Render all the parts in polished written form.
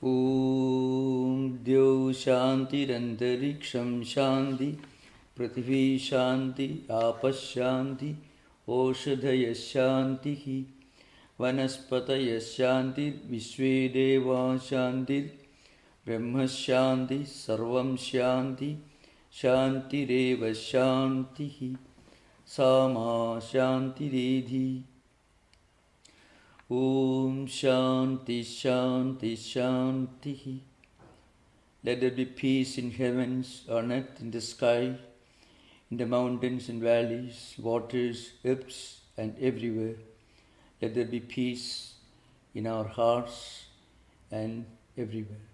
Om Dyo Shantiranthariksham Shanti Prithivi Shanti Apas Shanti Oshadhaya Shanti Vanaspataya Shanti Vishvedeva Shanti Brahma Shanti Sarvam Shanti Shantireva Shanti Sama Shanti Redhi. Om Shanti Shanti Shanti. Let there be peace in heavens, on earth, in the sky, in the mountains and valleys, waters, earths, and everywhere. Let there be peace in our hearts and everywhere.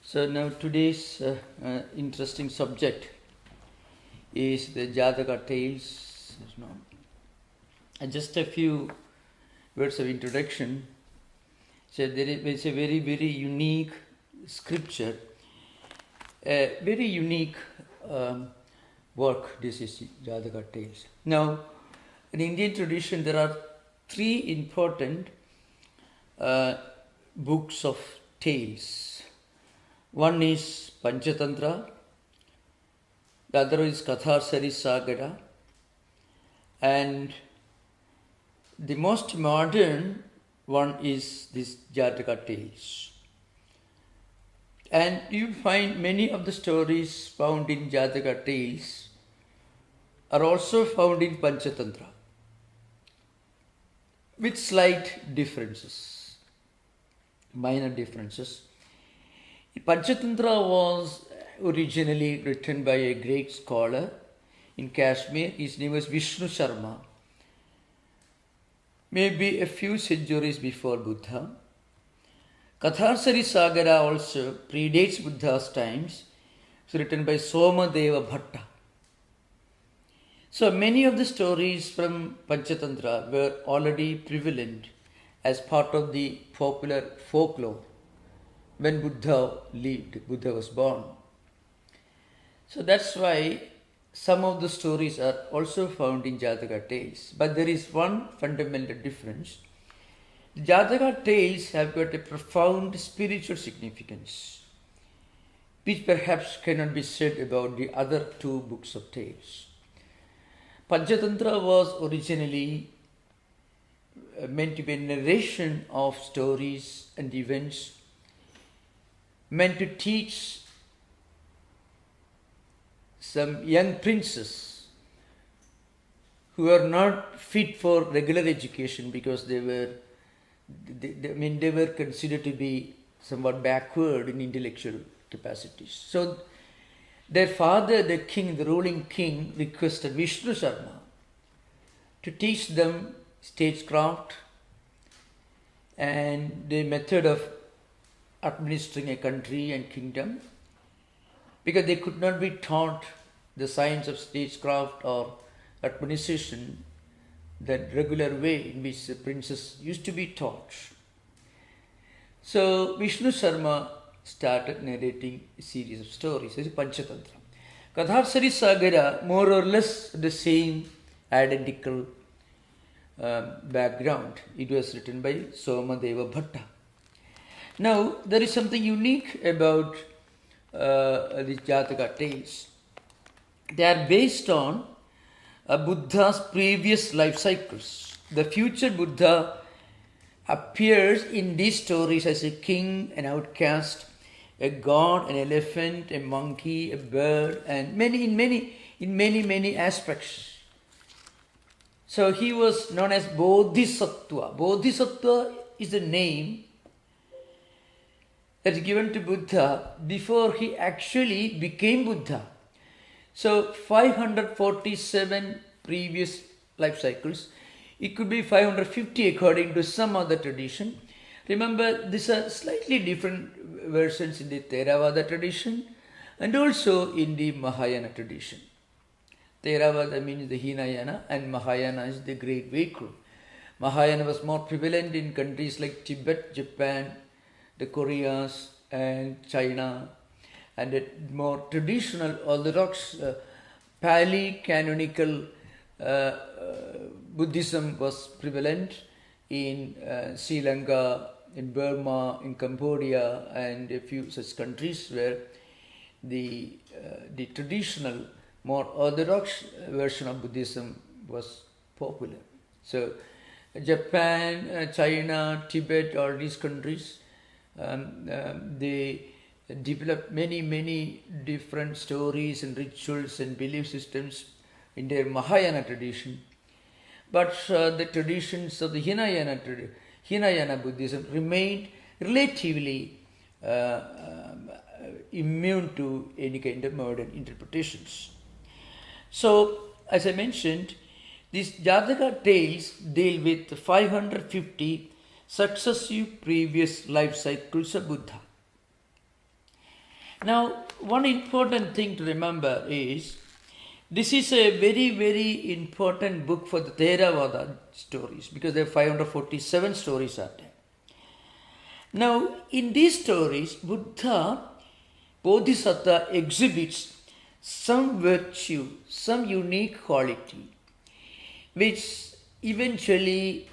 So now today's interesting subject is the Jataka tales. And just a few words of introduction. So there is a very, very unique scripture, a very unique work. This is Jataka tales. Now, in Indian tradition, there are three important books of tales. One is Panchatantra, the other is Katharsari Sagara, and the most modern one is this Jataka tales. And you find many of the stories found in Jataka tales are also found in Panchatantra, with slight differences, minor differences. Panchatantra was originally written by a great scholar in Kashmir. His name was Vishnu Sharma. Maybe a few centuries before Buddha. Katharsari Sagara also predates Buddha's times. It's written by Somadeva Bhatta. So many of the stories from Panchatantra were already prevalent as part of the popular folklore when Buddha lived, Buddha was born. So that's why some of the stories are also found in Jataka tales. But there is one fundamental difference. The Jataka tales have got a profound spiritual significance, which perhaps cannot be said about the other two books of tales. Panchatantra was originally meant to be a narration of stories and events meant to teach some young princes who were not fit for regular education because they were considered to be somewhat backward in intellectual capacities. So their father, the king, the ruling king, requested Vishnu Sharma to teach them stagecraft and the method of administering a country and kingdom, because they could not be taught the science of stagecraft or administration that regular way in which the princes used to be taught. So Vishnu Sharma started narrating a series of stories. This is Panchatantra. Katharsari Sagara, more or less the same identical background. It was written by Somadeva Bhatta. Now, there is something unique about the Jataka tales. They are based on Buddha's previous life cycles. The future Buddha appears in these stories as a king, an outcast, a god, an elephant, a monkey, a bird, and in many aspects. So he was known as Bodhisattva. Bodhisattva is the name that is given to Buddha before he actually became Buddha. So 547 previous life cycles. It could be 550 according to some other tradition. Remember, these are slightly different versions in the Theravada tradition and also in the Mahayana tradition. Theravada means the Hinayana and Mahayana is the great vehicle. Mahayana was more prevalent in countries like Tibet, Japan, the Koreas and China, and a more traditional orthodox Pali canonical Buddhism was prevalent in Sri Lanka, in Burma, in Cambodia, and a few such countries where the traditional, more orthodox version of Buddhism was popular. So, Japan, China, Tibet, all these countries, they developed many different stories and rituals and belief systems in their Mahayana tradition. But the traditions of the Hinayana Buddhism remained relatively immune to any kind of modern interpretations. So, as I mentioned, these Jataka tales deal with 550 successive previous life cycles of Buddha. Now, one important thing to remember is this is a very important book for the Theravada stories, because there are 547 stories are there. Now, in these stories, Buddha, Bodhisattva exhibits some virtue, some unique quality, which eventually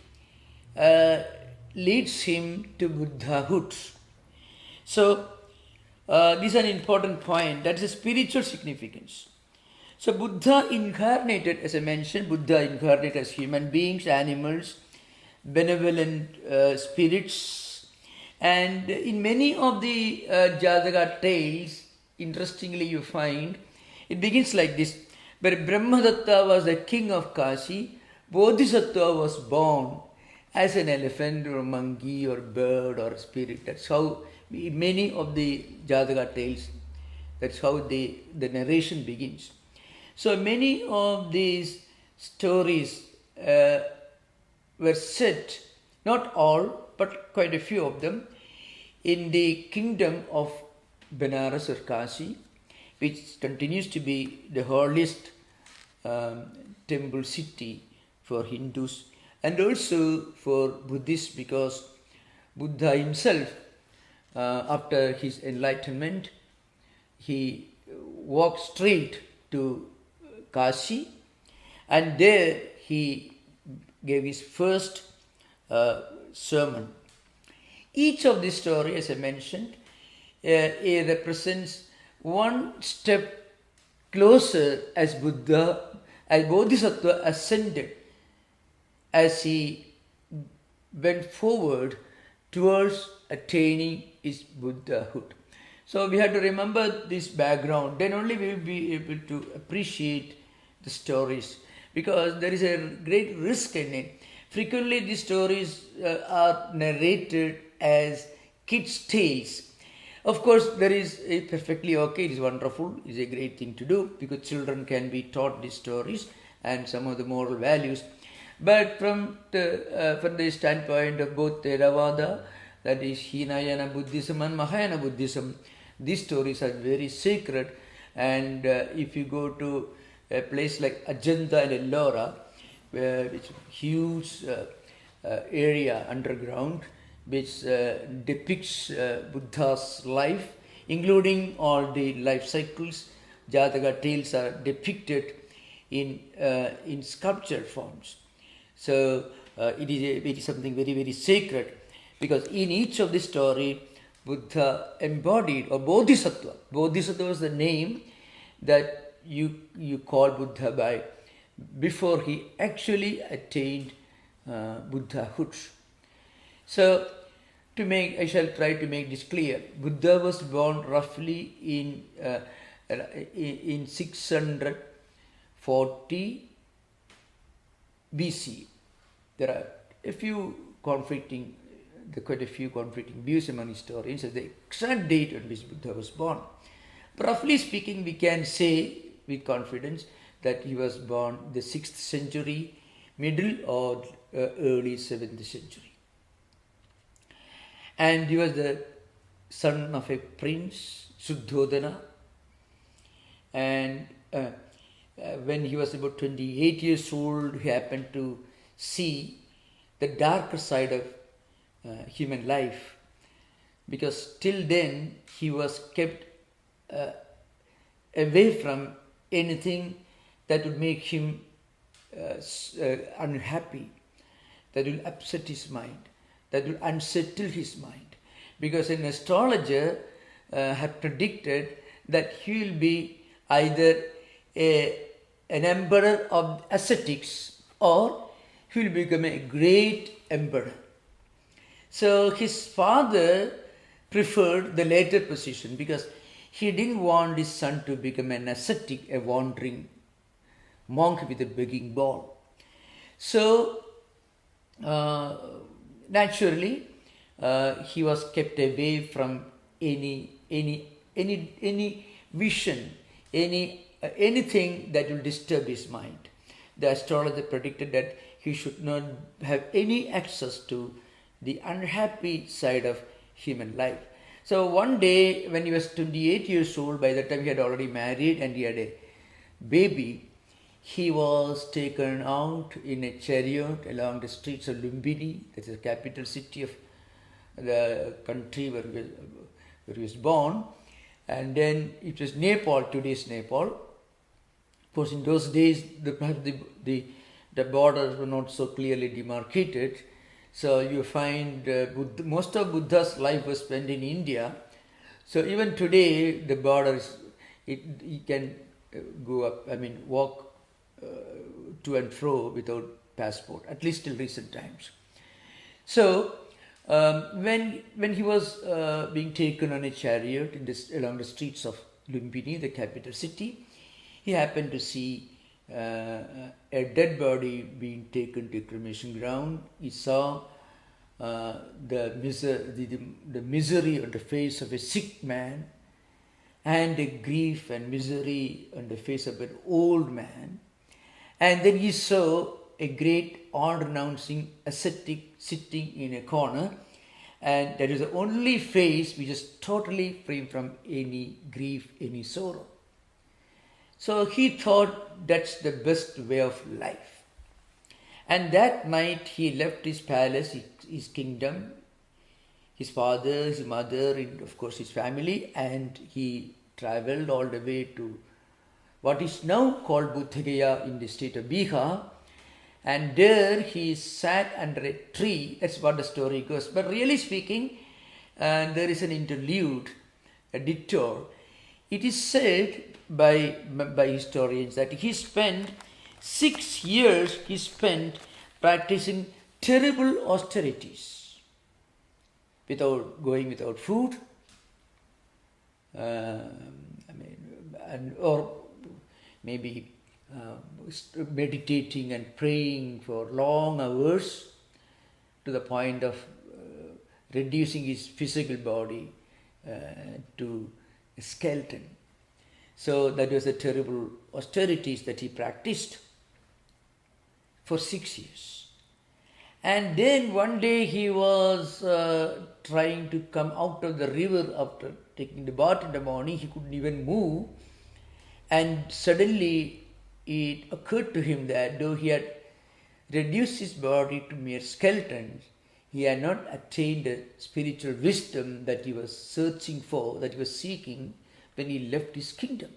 leads him to Buddhahood. So, this is an important point. That is a spiritual significance. So, Buddha incarnated, as I mentioned, Buddha incarnated as human beings, animals, benevolent spirits. And in many of the Jataka tales, interestingly you find, it begins like this. But Brahmadatta was the king of Kashi, Bodhisattva was born as an elephant or a monkey or bird or spirit. That's how in many of the Jataka tales, that's how the narration begins. So many of these stories were set, not all, but quite a few of them, in the kingdom of Benares or Kashi, which continues to be the holiest temple city for Hindus and also for Buddhists, because Buddha himself, after his enlightenment, he walked straight to Kashi, and there he gave his first sermon. Each of these stories, as I mentioned, it represents one step closer as Bodhisattva ascended, as he went forward towards attaining his Buddhahood. So we have to remember this background, then only we will be able to appreciate the stories, because there is a great risk in it. Frequently these stories are narrated as kids' tales. Of course, there is a perfectly okay, it is wonderful, it is a great thing to do, because children can be taught these stories and some of the moral values. But from the standpoint of both Theravada, that is Hinayana Buddhism and Mahayana Buddhism, these stories are very sacred. And if you go to a place like Ajanta and Ellora, which is a huge area underground, which depicts Buddha's life, including all the life cycles. Jataka tales are depicted in sculpture forms. So it is something very sacred, because in each of the story, Buddha embodied, or Bodhisattva. Bodhisattva was the name that you call Buddha by before he actually attained Buddhahood. So, I shall try to make this clear. Buddha was born roughly in 640 BC. There are quite a few conflicting views among historians as the exact date on which Buddha was born. But roughly speaking, we can say with confidence that he was born the 6th century, middle or early 7th century. And he was the son of a prince, Suddhodana. And when he was about 28 years old, he happened to see the darker side of human life, because till then he was kept away from anything that would make him unhappy, that will upset his mind, that will unsettle his mind. Because an astrologer had predicted that he will be either an emperor of ascetics or he will become a great emperor. So his father preferred the later position because he didn't want his son to become an ascetic, a wandering monk with a begging bowl. So naturally, he was kept away from any vision, anything that will disturb his mind. The astrologer predicted that he should not have any access to the unhappy side of human life. So one day, when he was 28 years old, by that time he had already married and he had a baby, he was taken out in a chariot along the streets of Lumbini, that is the capital city of the country where he was born. And then it was Nepal, today's Nepal. Of course, in those days, the borders were not so clearly demarcated. So you find most of Buddha's life was spent in India. So even today, the borders, you can go up, walk to and fro without passport, at least till recent times. So when he was being taken on a chariot along the streets of Lumbini, the capital city, he happened to see a dead body being taken to a cremation ground. He saw the misery on the face of a sick man and the grief and misery on the face of an old man. And then he saw a great all-renouncing ascetic sitting in a corner, and that is the only face which is totally free from any grief, any sorrow. So he thought that's the best way of life. And that night he left his palace, his kingdom, his father, his mother, and of course his family, and he traveled all the way to what is now called Buddha Gaya in the state of Bihar. And there he sat under a tree. That's what the story goes. But really speaking, there is an interlude, a detour. It is said by historians that he spent 6 years practicing terrible austerities, without food, or maybe meditating and praying for long hours to the point of reducing his physical body to a skeleton. So that was the terrible austerities that he practiced for 6 years. And then one day he was trying to come out of the river after taking the bath in the morning. He couldn't even move. And suddenly it occurred to him that though he had reduced his body to mere skeletons, he had not attained the spiritual wisdom that he was searching for, that he was seeking when he left his kingdom.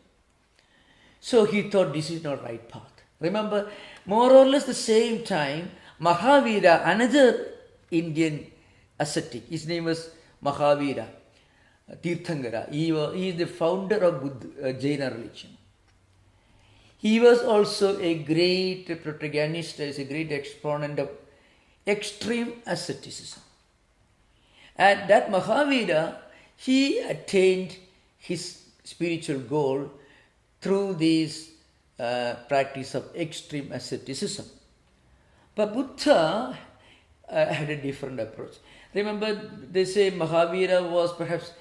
So he thought this is not right path. Remember, more or less the same time, Mahavira, another Indian ascetic, his name was Mahavira Tirthangara. He is the founder of Jaina religion. He was also a great protagonist, as a great exponent of extreme asceticism. And that Mahavira, he attained his spiritual goal through this practice of extreme asceticism. But Buddha had a different approach. Remember, they say Mahavira was perhaps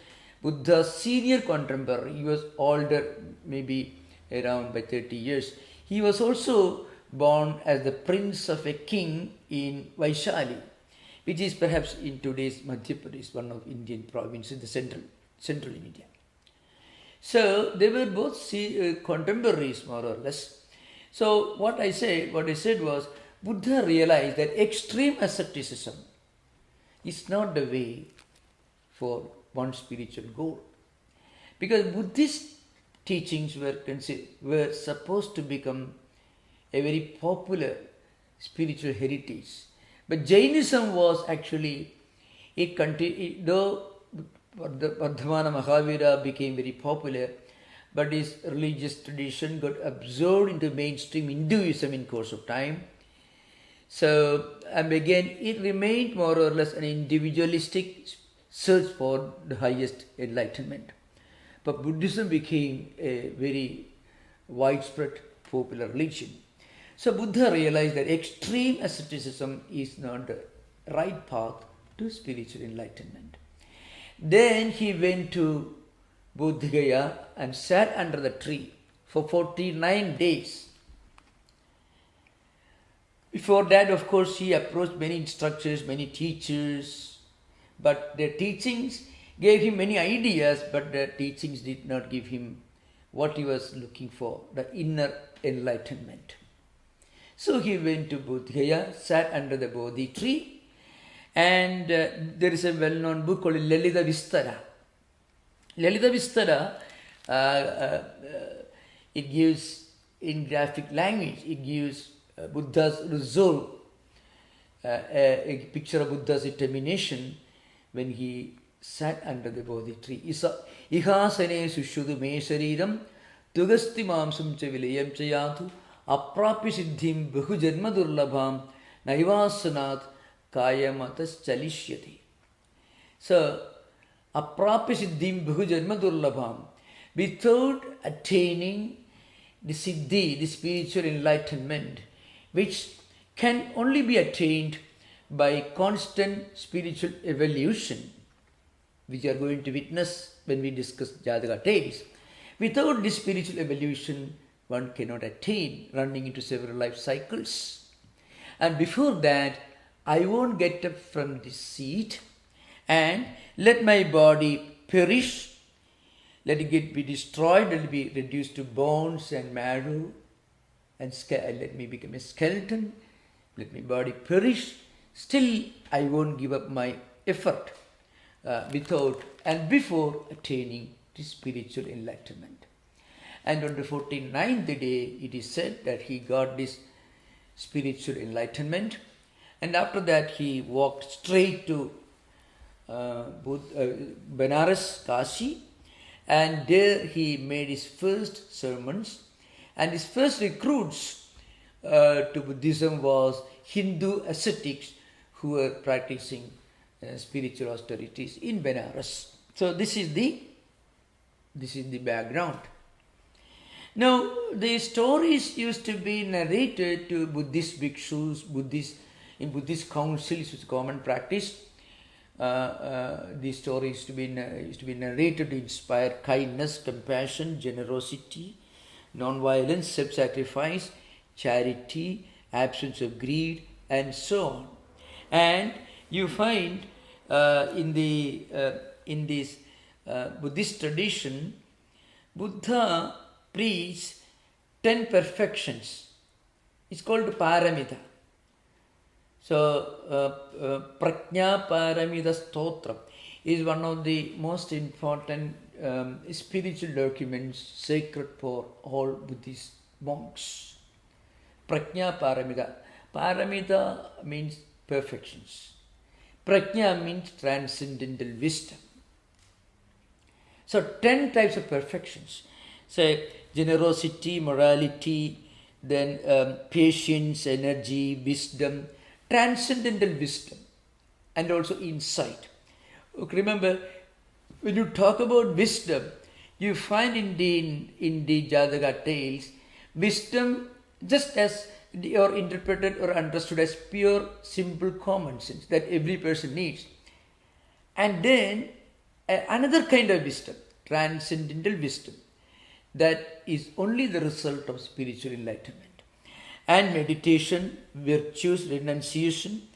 Buddha's senior contemporary. He was older, maybe around by 30 years. He was also born as the prince of a king in Vaishali, which is perhaps in today's Madhya Pradesh, one of Indian provinces in the central India. So they were both contemporaries, more or less. So what I said was, Buddha realized that extreme asceticism is not the way for one's spiritual goal. Because Buddhist teachings were supposed to become a very popular spiritual heritage. But Jainism was actually though Vardhamana Mahavira became very popular, but his religious tradition got absorbed into mainstream Hinduism in course of time. So, and again, it remained more or less an individualistic search for the highest enlightenment. But Buddhism became a very widespread popular religion. So Buddha realized that extreme asceticism is not the right path to spiritual enlightenment. Then he went to Bodh Gaya and sat under the tree for 49 days. Before that, of course, he approached many instructors, many teachers, but their teachings gave him many ideas, but their teachings did not give him what he was looking for, the inner enlightenment. So he went to Bodh Gaya, sat under the Bodhi tree, and there is a well-known book called Lalita Vistara. Lalita Vistara, it gives, in graphic language, it gives Buddha's resolve, a picture of Buddha's determination when he sat under the Bodhi tree. Ihasane sushudu me shariram tugasti mamsam cha vilayam cha yatu aprapi siddhim bahu janma durlabham naivasanat kayamatas chalishyati. So, aprapi siddhim bahu janma durlabham, without attaining the siddhi, the spiritual enlightenment, which can only be attained by constant spiritual evolution, which we are going to witness when we discuss Jataka tales. Without this spiritual evolution, one cannot attain, running into several life cycles. And before that, I won't get up from this seat and let my body perish, let it be destroyed, let it be reduced to bones and marrow, and let me become a skeleton, let my body perish. Still, I won't give up my effort without and before attaining the spiritual enlightenment. And on the 49th day, it is said that he got this spiritual enlightenment, and after that he walked straight to Benares, Kashi, and there he made his first sermons, and his first recruits to Buddhism was Hindu ascetics who were practicing spiritual austerities in Benares. So this is the background. Now, the stories used to be narrated to Buddhist bhikshus, in Buddhist councils, which is common practice. These stories used to be narrated to inspire kindness, compassion, generosity, non-violence, self-sacrifice, charity, absence of greed, and so on. And you find in this Buddhist tradition, Buddha preached 10 perfections. It's called paramita. So, Prajna Paramita Stotra is one of the most important spiritual documents sacred for all Buddhist monks. Prajna Paramita. Paramita means perfections. Prajna means transcendental wisdom. So 10 types of perfections. Say generosity, morality, then patience, energy, wisdom, transcendental wisdom, and also insight. Okay, remember, when you talk about wisdom, you find in the Jataka tales, wisdom just as or interpreted or understood as pure, simple common sense that every person needs. And then another kind of wisdom, transcendental wisdom, that is only the result of spiritual enlightenment. And meditation, virtues, renunciation,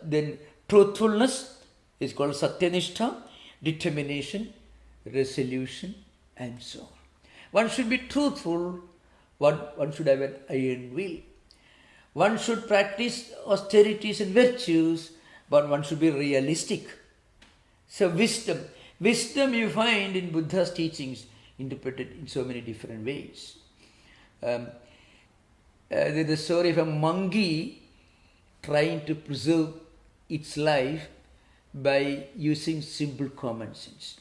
then truthfulness is called satyanishta, determination, resolution, and so on. One should be truthful, one should have an iron will. One should practice austerities and virtues, but one should be realistic. So wisdom you find in Buddha's teachings interpreted in so many different ways. There's the story of a monkey trying to preserve its life by using simple common sense.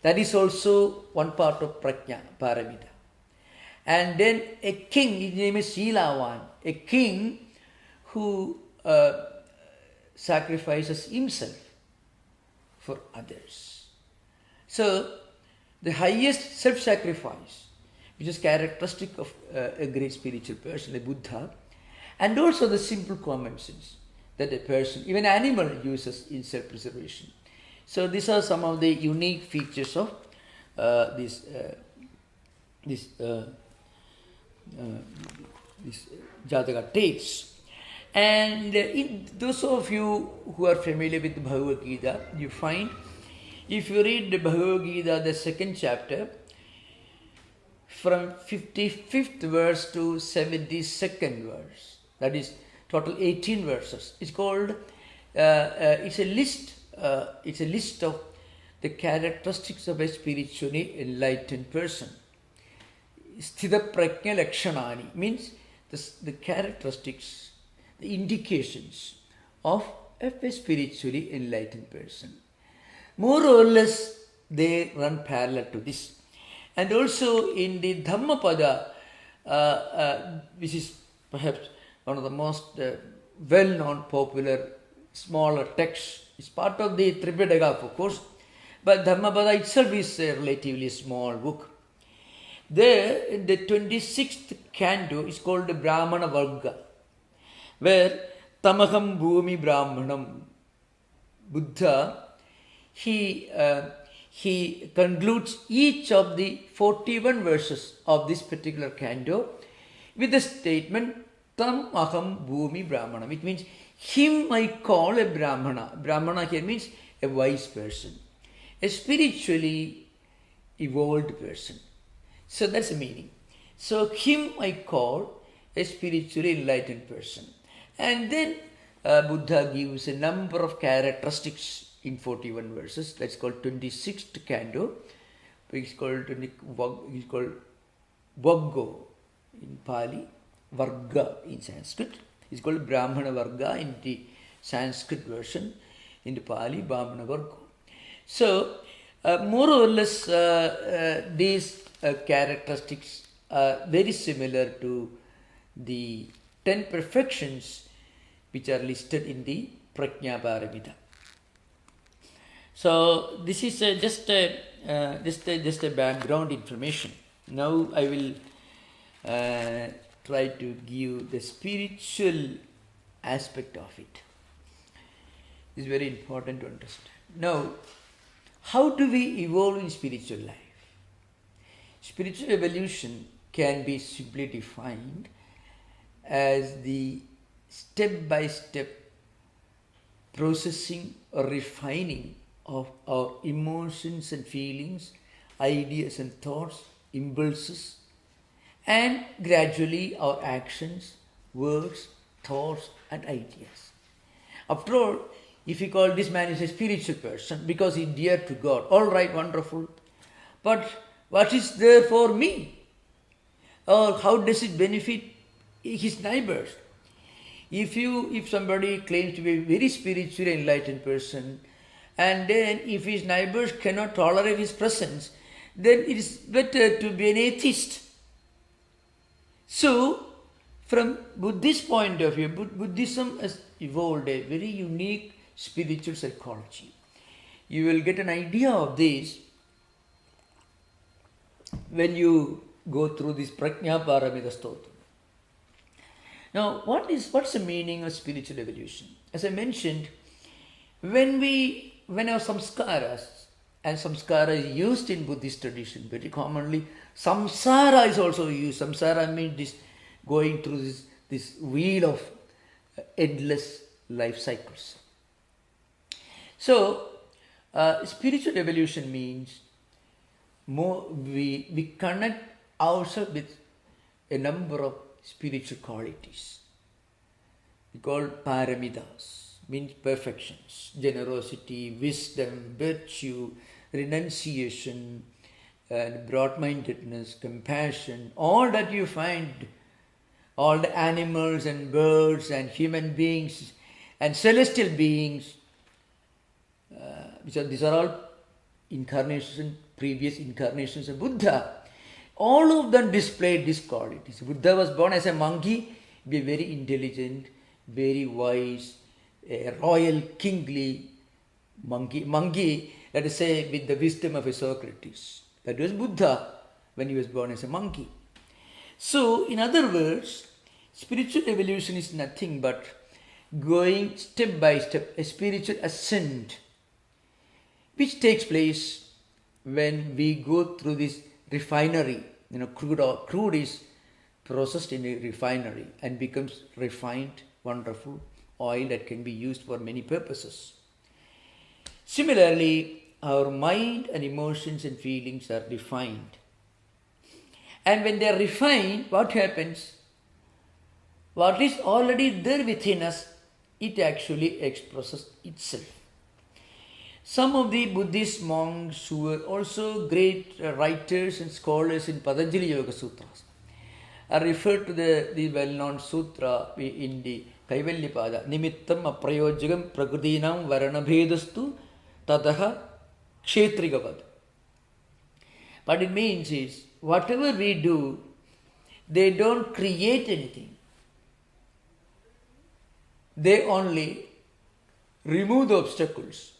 That is also one part of prajna, paramita. And then a king, his name is Shilavan, a king who sacrifices himself for others. So, the highest self-sacrifice, which is characteristic of a great spiritual person, like Buddha, and also the simple common sense that a person, even animal, uses in self-preservation. So these are some of the unique features of these Jataka takes. And in those of you who are familiar with the Bhagavad Gita, you find, if you read the Bhagavad Gita, the second chapter, from 55th verse to 72nd verse, that is total 18 verses. It's called, it's a list of the characteristics of a spiritually enlightened person. Sthita prajna lakshanani means the characteristics, the indications of a spiritually enlightened person. More or less, they run parallel to this. And also in the Dhammapada, which is perhaps one of the most well-known, popular, smaller texts, it's part of the Tripitaka, of course, but Dhammapada itself is a relatively small book. There, in the 26th canto, is called the Brahmana Varga, where Tamaham Bhumi Brahmanam, Buddha, he concludes each of the 41 verses of this particular canto with the statement Tam Aham Bhumi Brahmanam. It means him I call a Brahmana. Brahmana here means a wise person, a spiritually evolved person. So that's the meaning. So him I call a spiritually enlightened person. And then Buddha gives a number of characteristics in 41 verses. That's called 26th canto. It's called Vaggo in Pali, Varga in Sanskrit. It's called Brahmana Varga in the Sanskrit version. In the Pali, Brahmana Varga. So, more or less, these characteristics are very similar to the 10 perfections which are listed in the Prajna Paramita. So this is just a background information. Now I will try to give the spiritual aspect of it. It's very important to understand. Now, how do we evolve in spiritual life? Spiritual evolution can be simply defined as the step-by-step processing or refining of our emotions and feelings, ideas and thoughts, impulses, and gradually our actions, words, thoughts and ideas. After all, if you call this man is a spiritual person because he dear to God, all right, wonderful. But what is there for me? Or how does it benefit his neighbors? If somebody claims to be a very spiritually enlightened person, and then if his neighbors cannot tolerate his presence, then it is better to be an atheist. So, from Buddhist point of view, Buddhism has evolved a very unique spiritual psychology. You will get an idea of this when you go through this Prajna Paramita Stotra. Now, what's the meaning of spiritual evolution? As I mentioned, when our samskaras, and samskara is used in Buddhist tradition very commonly, samsara is also used. Samsara means this going through this wheel of endless life cycles. So, spiritual evolution means we connect ourselves with a number of spiritual qualities. We call paramitas, means perfections, generosity, wisdom, virtue, renunciation, and broad-mindedness, compassion, all that you find, all the animals and birds and human beings and celestial beings, These are all incarnations, previous incarnations of Buddha. All of them displayed these qualities. Buddha was born as a monkey, be very intelligent, very wise, a royal, kingly monkey, let us say, with the wisdom of a Socrates. That was Buddha when he was born as a monkey. So, in other words, spiritual evolution is nothing but going step by step, a spiritual ascent, which takes place when we go through this refinery. Crude is processed in a refinery and becomes refined, wonderful oil that can be used for many purposes. Similarly, our mind and emotions and feelings are refined. And when they are refined, what happens? What is already there within us, it actually expresses itself. Some of the Buddhist monks who were also great writers and scholars in Patanjali Yoga Sutras are referred to the well-known sutra in the Kaivalyapada, Nimittam Aprayojagam Prakritinam Varanabhedastu Tataha Kshetrigavad. What it means is, whatever we do, they don't create anything. They only remove the obstacles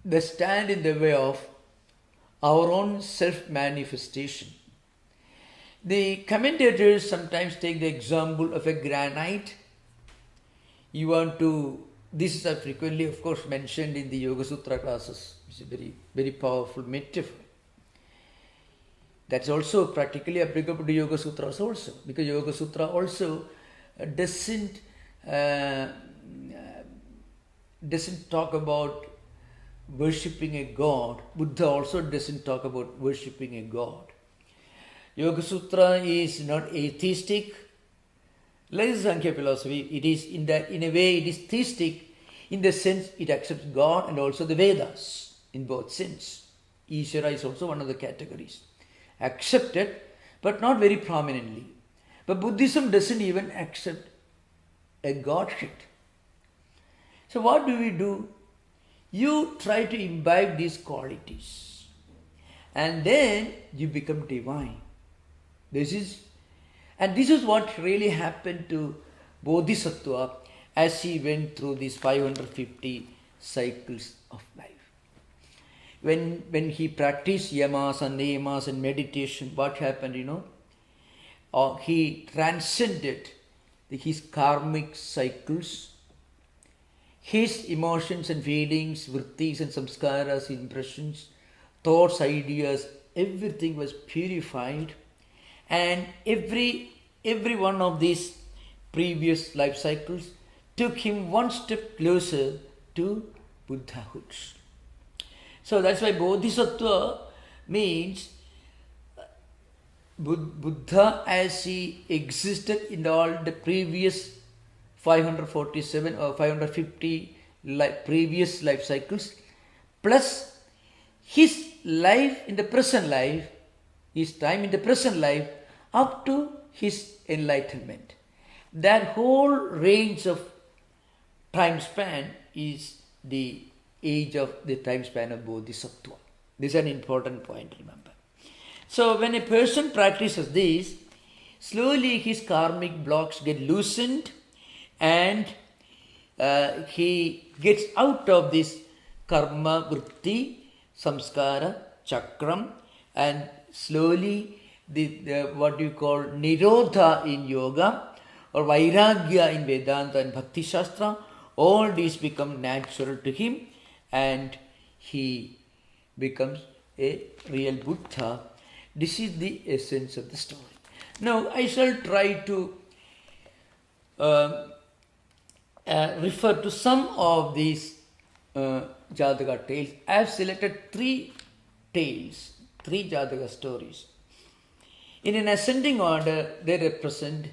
that stand in the way of our own self-manifestation. The commentators sometimes take the example of a granite. This is frequently, of course, mentioned in the Yoga Sutra classes. It's a very, very powerful metaphor. That's also practically applicable to Yoga Sutras also, because Yoga Sutra also doesn't talk about worshipping a god. Buddha also doesn't talk about worshipping a god. Yoga Sutra is not atheistic. Like Sankhya philosophy, it is in a way it is theistic in the sense it accepts God and also the Vedas in both sense. Ishvara is also one of the categories. Accepted, but not very prominently. But Buddhism doesn't even accept a godhead. So what do? You try to imbibe these qualities and then you become divine. This is what really happened to Bodhisattva as he went through these 550 cycles of life. When he practiced yamas and niyamas and meditation, what happened, he transcended his karmic cycles. His emotions and feelings, vrittis and samskaras, impressions, thoughts, ideas, everything was purified. And every one of these previous life cycles took him one step closer to Buddhahood. So that's why Bodhisattva means Buddha as he existed in all the previous 547 or 550 previous life cycles, plus his life in the present life, his time in the present life up to his enlightenment. That whole range of time span is the age of the time span of Bodhisattva. This is an important point to remember. So when a person practices this, slowly his karmic blocks get loosened and he gets out of this karma, vritti, samskara, chakram, and slowly the what you call nirodha in yoga or vairagya in Vedanta and Bhakti Shastra, all these become natural to him and he becomes a real Buddha. This is the essence of the story. Now I shall try to refer to some of these Jataka tales. I have selected three Jataka stories. In an ascending order, they represent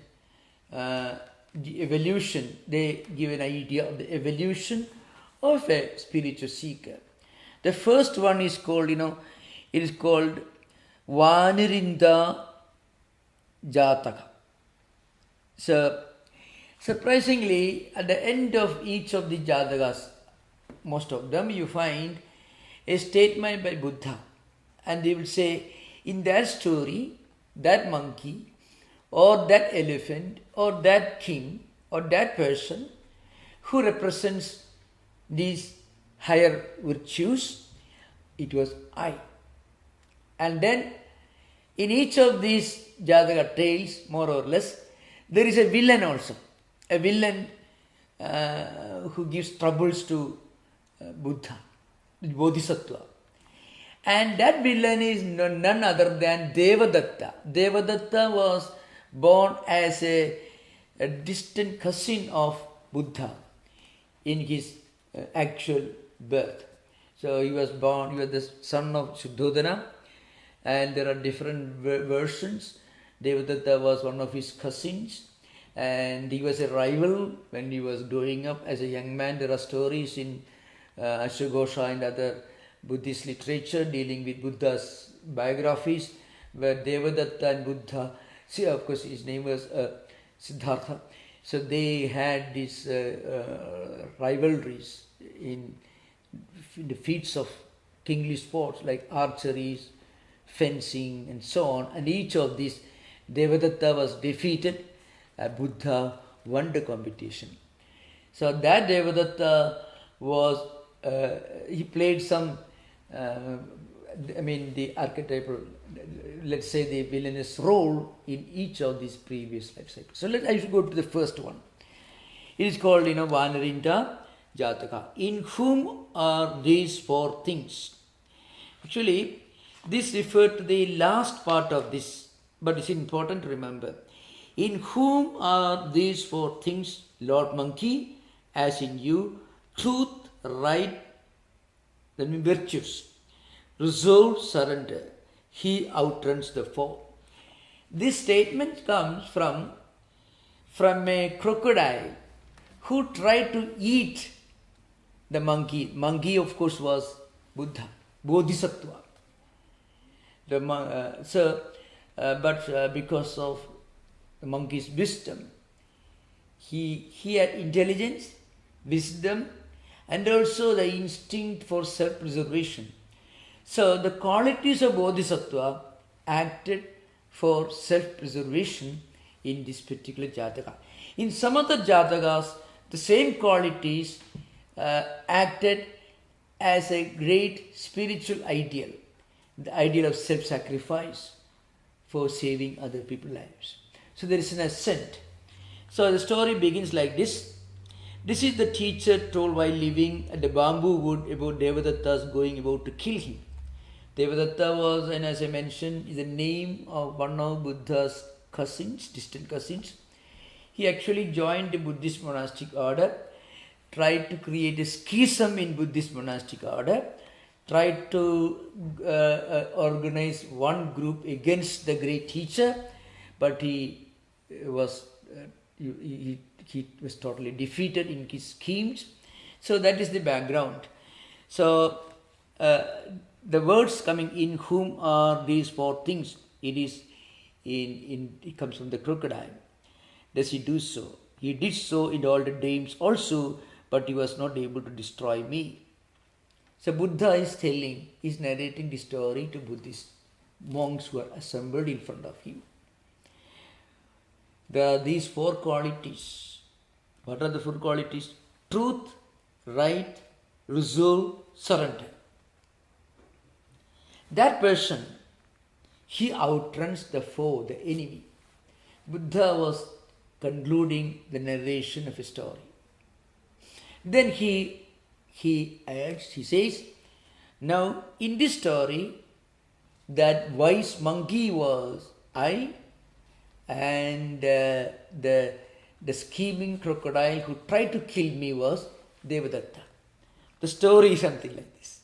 the evolution. They give an idea of the evolution of a spiritual seeker. The first one is called, it is called Vanirinda Jataka. So, surprisingly, at the end of each of the Jatakas, most of them you find a statement by Buddha, and they will say, in that story, that monkey, or that elephant, or that king, or that person who represents these higher virtues, it was I. And then in each of these Jataka tales, more or less, there is a villain also. A villain who gives troubles to Buddha, Bodhisattva. And that villain is none other than Devadatta. Devadatta was born as a distant cousin of Buddha in his actual birth. So he was the son of Shuddhodana, and there are different versions. Devadatta was one of his cousins, and he was a rival when he was growing up as a young man. There are stories in Ashwagosha and other Buddhist literature dealing with Buddha's biographies, where Devadatta and Buddha, see, of course his name was Siddhartha, so they had these rivalries in the feats of kingly sports like archery, fencing and so on, and each of these Devadatta was defeated, Buddha won the competition. So that Devadatta was, he played some, the archetypal, let's say the villainous role in each of these previous life cycles. So I should go to the first one. It is called, Vanarinta Jataka. In whom are these four things? Actually, this referred to the last part of this, but it's important to remember. In whom are these four things, Lord Monkey, as in you, truth, right, that means virtues, resolve, surrender, he outruns the four. This statement comes from a crocodile who tried to eat the monkey. Monkey, of course, was Buddha, Bodhisattva. But because of the monkey's wisdom, he had intelligence, wisdom, and also the instinct for self-preservation. So the qualities of Bodhisattva acted for self-preservation in this particular Jataka. In some other Jatakas, the same qualities acted as a great spiritual ideal, the ideal of self-sacrifice for saving other people's lives. So there is an ascent. So the story begins like this. This is the teacher told while living at the bamboo wood about Devadatta's going about to kill him. Devadatta was, and as I mentioned, is the name of one of Buddha's cousins, distant cousins. He actually joined the Buddhist monastic order, tried to create a schism in Buddhist monastic order, tried to organize one group against the great teacher, but he was totally defeated in his schemes. So that is the background. So the words coming in whom are these four things, it comes from the crocodile. Does he do so? He did so in all the dreams also, but he was not able to destroy me. So Buddha is narrating the story to Buddhist monks who are assembled in front of him. There are these four qualities. What are the four qualities? Truth, right, resolve, surrender. That person, he outruns the foe, the enemy. Buddha was concluding the narration of a story. Then he adds, he says, now in this story, that wise monkey was I, and the scheming crocodile who tried to kill me was Devadatta. The story is something like this.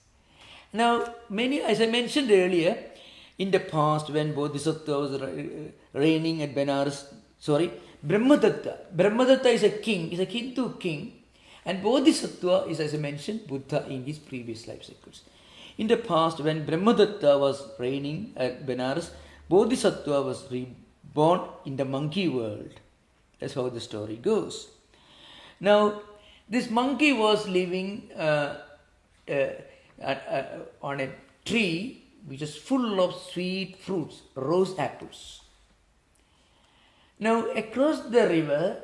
Now, as I mentioned earlier, in the past when Bodhisattva was reigning at Benares, Brahmadatta is a king, is a Hindu king, and Bodhisattva is, as I mentioned, Buddha in his previous life cycles. In the past, when Brahmadatta was reigning at Benares, Bodhisattva was reborn in the monkey world. That's how the story goes. Now, this monkey was living on a tree which is full of sweet fruits, rose apples. Now across the river,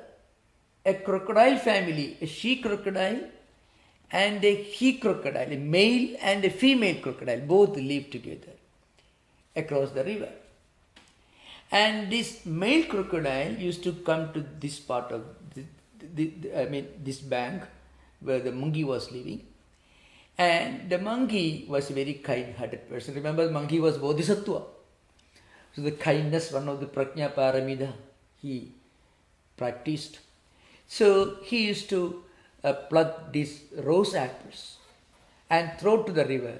a crocodile family, a she crocodile and a he crocodile, a male and a female crocodile, both live together across the river. And this male crocodile used to come to this part of this bank where the monkey was living. And the monkey was a very kind-hearted person. Remember, the monkey was Bodhisattva. So the kindness, one of the Prajna Paramita, he practiced. So he used to pluck these rose apples and throw to the river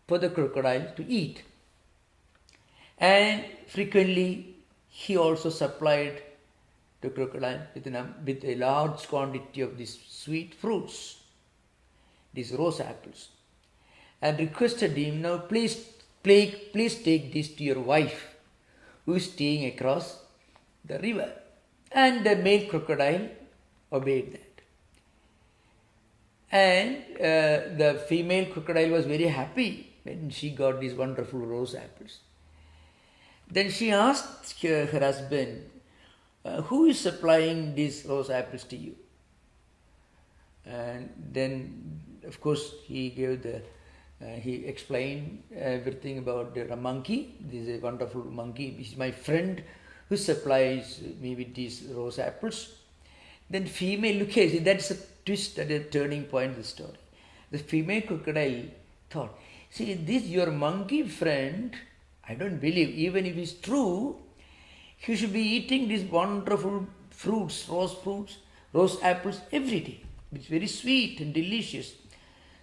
for the crocodile to eat. And frequently he also supplied the crocodile with a large quantity of these sweet fruits, these rose apples, and requested him, now please take this to your wife who is staying across the river. And the male crocodile obeyed that. And the female crocodile was very happy when she got these wonderful rose apples. Then she asked her husband, who is supplying these rose apples to you? And then, of course, he explained everything about the monkey. This is a wonderful monkey. He's my friend who supplies me with these rose apples. Then female, look here, that's a twist, at a turning point in the story. The female crocodile thought, see, this your monkey friend, I don't believe, even if it's true, he should be eating these wonderful fruits, rose apples every day. It's very sweet and delicious.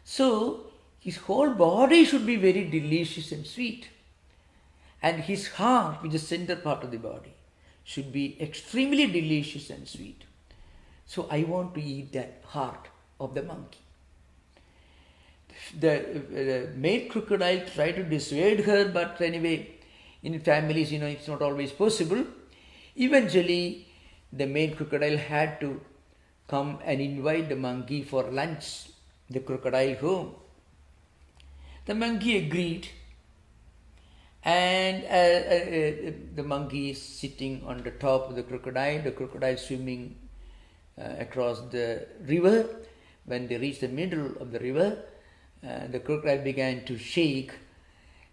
So his whole body should be very delicious and sweet. And his heart, which is the center part of the body, should be extremely delicious and sweet. So I want to eat that heart of the monkey. The male crocodile tried to dissuade her, but anyway, in families, it's not always possible. Eventually, the male crocodile had to come and invite the monkey for lunch, the crocodile home. The monkey agreed, and the monkey is sitting on the top of the crocodile swimming across the river. When they reached the middle of the river, the crocodile began to shake,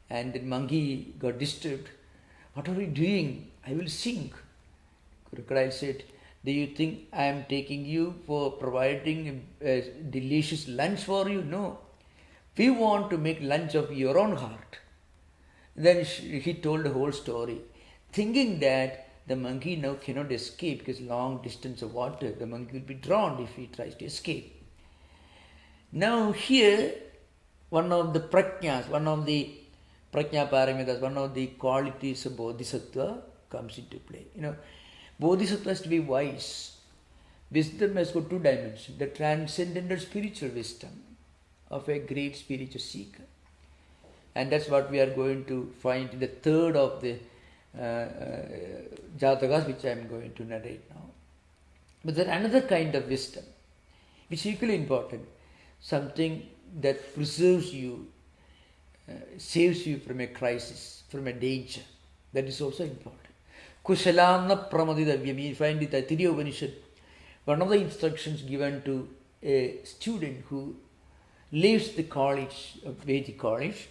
and the monkey got disturbed. What are you doing? I will sink. Crocodile said, do you think I am taking you for providing a delicious lunch for you? No. We want to make lunch of your own heart. Then he told the whole story, thinking that the monkey now cannot escape because long distance of water, the monkey will be drowned if he tries to escape. Now here, one of the prajnas, one of the prajna paramitas, one of the qualities of bodhisattva comes into play. Bodhisattva has to be wise. Wisdom has got two dimensions. The transcendental spiritual wisdom of a great spiritual seeker. And that's what we are going to find in the third of the Jatakas, which I am going to narrate now. But there is another kind of wisdom, which is equally important. Something that preserves you, saves you from a crisis, from a danger. That is also important. Kushalana pramaditavyam. You find it at Taittiriya Upanishad. One of the instructions given to a student who leaves the college, Vedic college,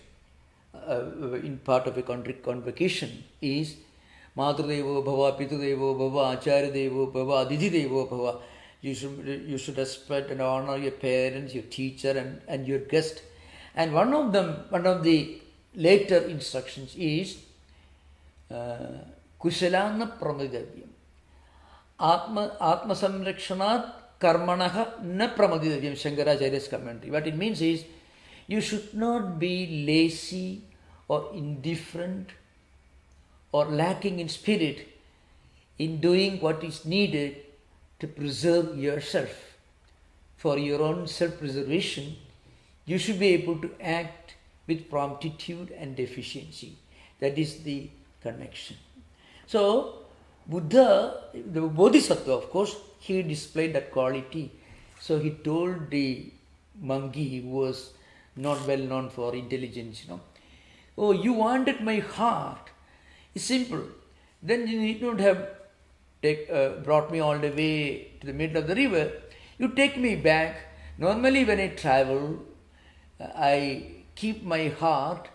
in part of a convocation is Madhudevo Bhava, Pitudevo Bhava, Acharyadevo Bhava, Adithidevo Bhava. You should respect and honor your parents, your teacher, and your guest. And one of the later instructions is Kushalana Pramaditavyam. Atma Samrakshanat Karmanaha Na Pramaditavyam, Shankaracharya's commentary. What it means is, you should not be lazy or indifferent or lacking in spirit in doing what is needed to preserve yourself. For your own self-preservation, you should be able to act with promptitude and efficiency. That is the connection. So, Buddha, the Bodhisattva, of course, he displayed that quality. So he told the monkey who was not well known for intelligence, Oh, you wanted my heart. It's simple. Then you need not have brought me all the way to the middle of the river. You take me back. Normally when I travel, I keep my heart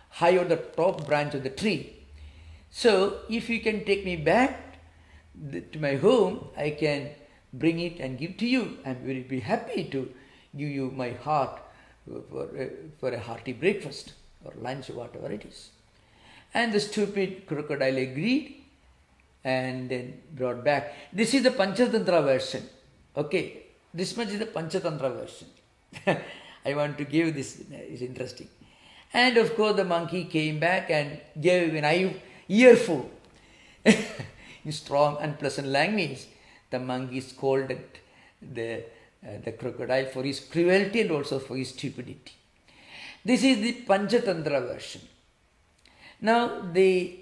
high on the top branch of the tree. So if you can take me back to my home, I can bring it and give to you. I will be happy to give you my heart for a hearty breakfast or lunch or whatever it is. And the stupid crocodile agreed and then brought back. This is the Panchatantra version. Okay, this much is the Panchatantra version. I want to give this, it's interesting. And of course the monkey came back and gave an earful. In strong and pleasant language, the monkey scolded the crocodile for his cruelty and also for his stupidity. This is the Panchatantra version. Now the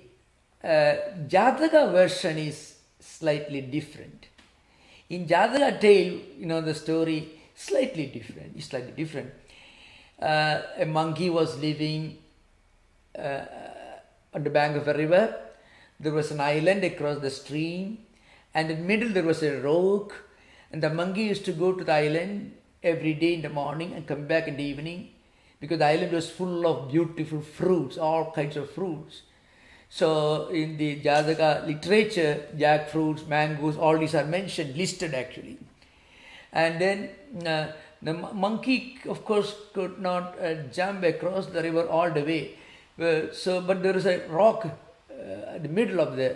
Jataka version is slightly different. In Jataka tale, the story slightly different. A monkey was living on the bank of a river. There was an island across the stream, and in the middle there was a rock, and the monkey used to go to the island every day in the morning and come back in the evening, because the island was full of beautiful fruits, all kinds of fruits. So in the Jataka literature, jackfruits, mangoes, all these are mentioned, listed actually. And then the monkey, of course, could not jump across the river all the way. But there is a rock at the middle of the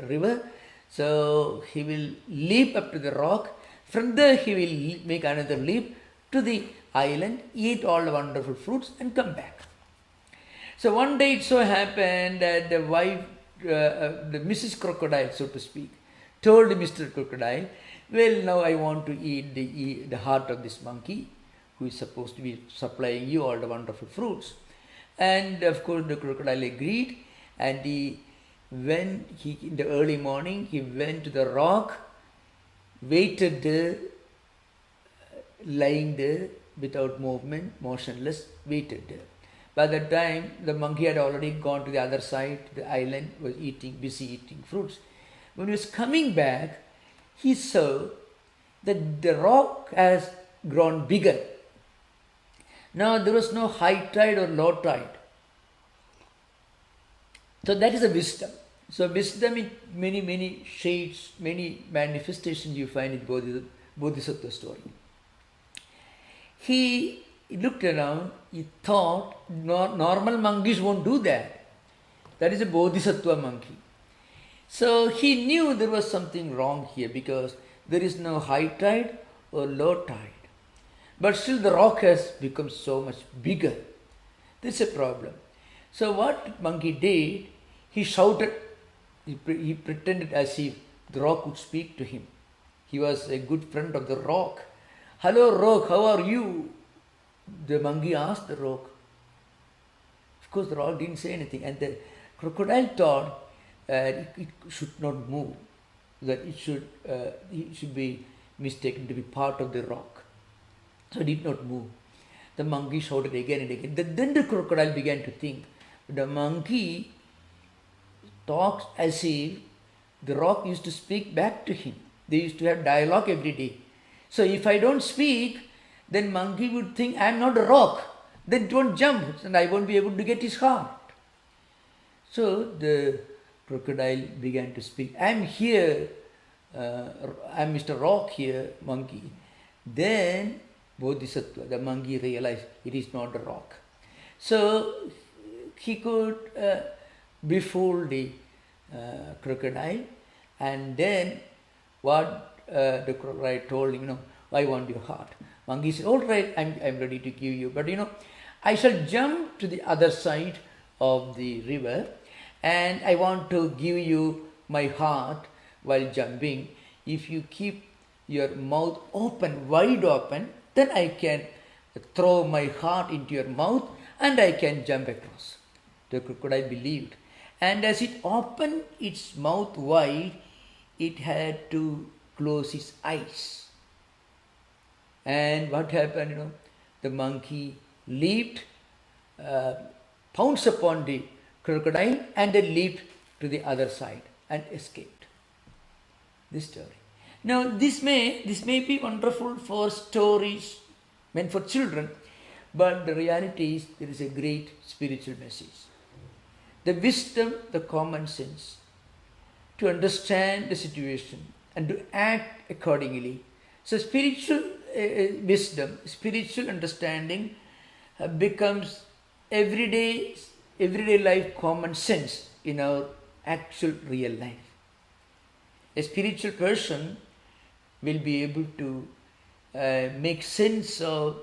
river. So he will leap up to the rock. From there he will make another leap to the island, eat all the wonderful fruits and come back. So one day it so happened that the wife, the Mrs. Crocodile, so to speak, told Mr. Crocodile, well, now I want to eat the heart of this monkey who is supposed to be supplying you all the wonderful fruits. And of course the crocodile agreed, and in the early morning he went to the rock, waited there, lying there without movement, motionless, waited there. By that time the monkey had already gone to the other side, the island, was busy eating fruits. When he was coming back, he saw that the rock has grown bigger. Now there was no high tide or low tide. So that is a wisdom. So wisdom in many shades, many manifestations you find in Bodhisattva story. He looked around, he thought normal monkeys won't do that. That is a Bodhisattva monkey. So he knew there was something wrong here because there is no high tide or low tide. But still the rock has become so much bigger. This is a problem. So what monkey did, he shouted, he pretended as if the rock would speak to him. He was a good friend of the rock. Hello rock, how are you? The monkey asked the rock. Of course the rock didn't say anything, and the crocodile thought it should not move, that it should be mistaken to be part of the rock. So it did not move. The monkey shouted again and again. Then the crocodile began to think. The monkey talks as if the rock used to speak back to him. They used to have dialogue every day. So if I don't speak, then monkey would think I am not a rock. Then it won't jump and I won't be able to get his heart. So the crocodile began to speak. I am here. I am Mr. Rock here, monkey. Then Bodhisattva, the monkey, realized it is not a rock. So he could befool the crocodile, and then what the crocodile told him, I want your heart. Monkey said, all right, I'm ready to give you, but I shall jump to the other side of the river and I want to give you my heart while jumping. If you keep your mouth open, wide open, then I can throw my heart into your mouth and I can jump across. The crocodile believed. And as it opened its mouth wide, it had to close its eyes. And what happened, the monkey leaped, pounced upon the crocodile and then leaped to the other side and escaped. This story. Now this may be wonderful for stories meant for children, but the reality is there is a great spiritual message. The wisdom, the common sense to understand the situation and to act accordingly. So spiritual wisdom, spiritual understanding becomes everyday life common sense in our actual real life. A spiritual person will be able to make sense of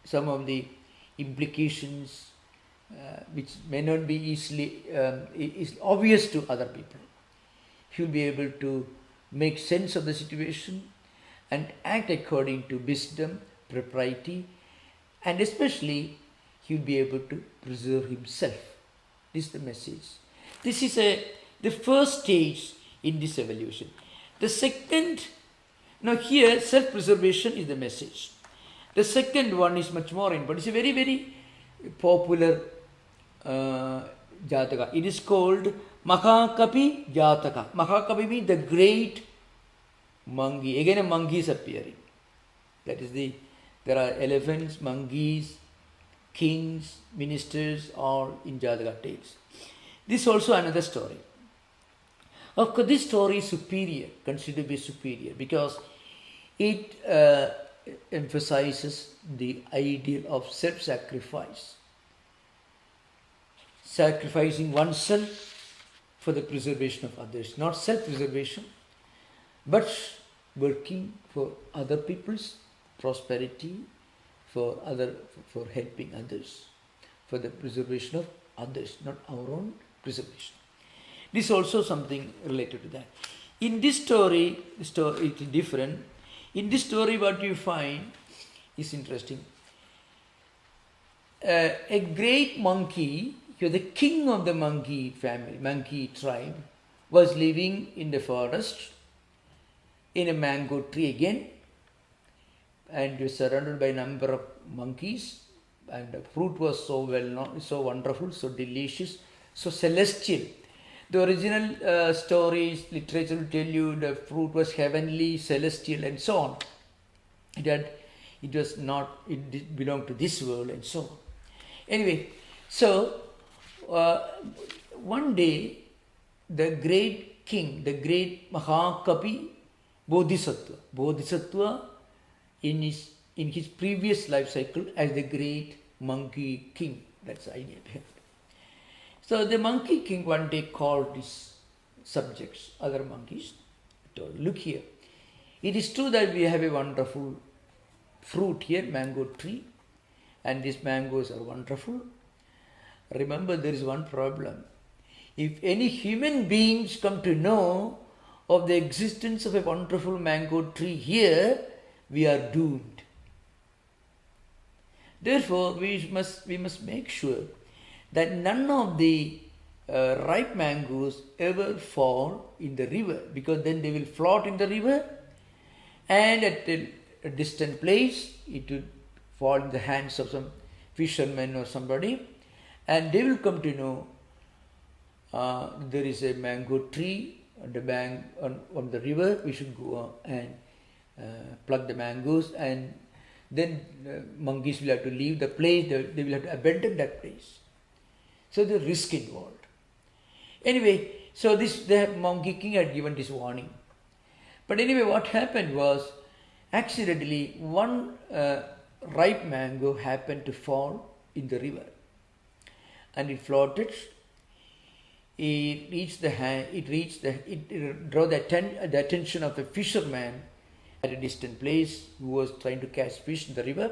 some of the implications which may not be easily is obvious to other people. He will be able to make sense of the situation and act according to wisdom, propriety, and especially he will be able to preserve himself. This is the message. This is the first stage in this evolution. The second, now here self-preservation is the message. The second one is much more important. It's a very, very popular Jataka. It is called Mahakapi Jataka. Mahakapi means the great monkey. Again a monkey is appearing. That is there are elephants, monkeys, kings, ministers, all in Jataka tales. This is also another story. Of course, this story is superior, considered to be superior, because it emphasizes the ideal of self-sacrifice. Sacrificing oneself for the preservation of others. Not self-preservation, but working for other people's prosperity, for helping others, for the preservation of others, not our own preservation. This is also something related to that. In this story it is different. In this story what you find is interesting. A great monkey, the king of the monkey family, monkey tribe, was living in the forest in a mango tree again, and was surrounded by a number of monkeys, and the fruit was so well known, so wonderful, so delicious, so celestial. The original stories, literature will tell you the fruit was heavenly, celestial, and so on. It belonged to this world, and so on. Anyway, so one day the great king, the great Mahakapi Bodhisattva in his previous life cycle as the great monkey king. That's the idea behind. So the monkey king one day called his subjects, other monkeys, told, look here, it is true that we have a wonderful fruit here, mango tree, and these mangoes are wonderful. Remember, there is one problem. If any human beings come to know of the existence of a wonderful mango tree here, we are doomed. Therefore, we must make sure that none of the ripe mangoes ever fall in the river, because then they will float in the river, and at a distant place it will fall in the hands of some fisherman or somebody, and they will come to know there is a mango tree on the bank on the river. We should go and pluck the mangoes, and then monkeys will have to leave the place. They will have to abandon that place. So the risk involved. Anyway, so the monkey king had given this warning. But anyway, what happened was, accidentally one ripe mango happened to fall in the river, and it floated. It drew the attention of a fisherman at a distant place who was trying to catch fish in the river,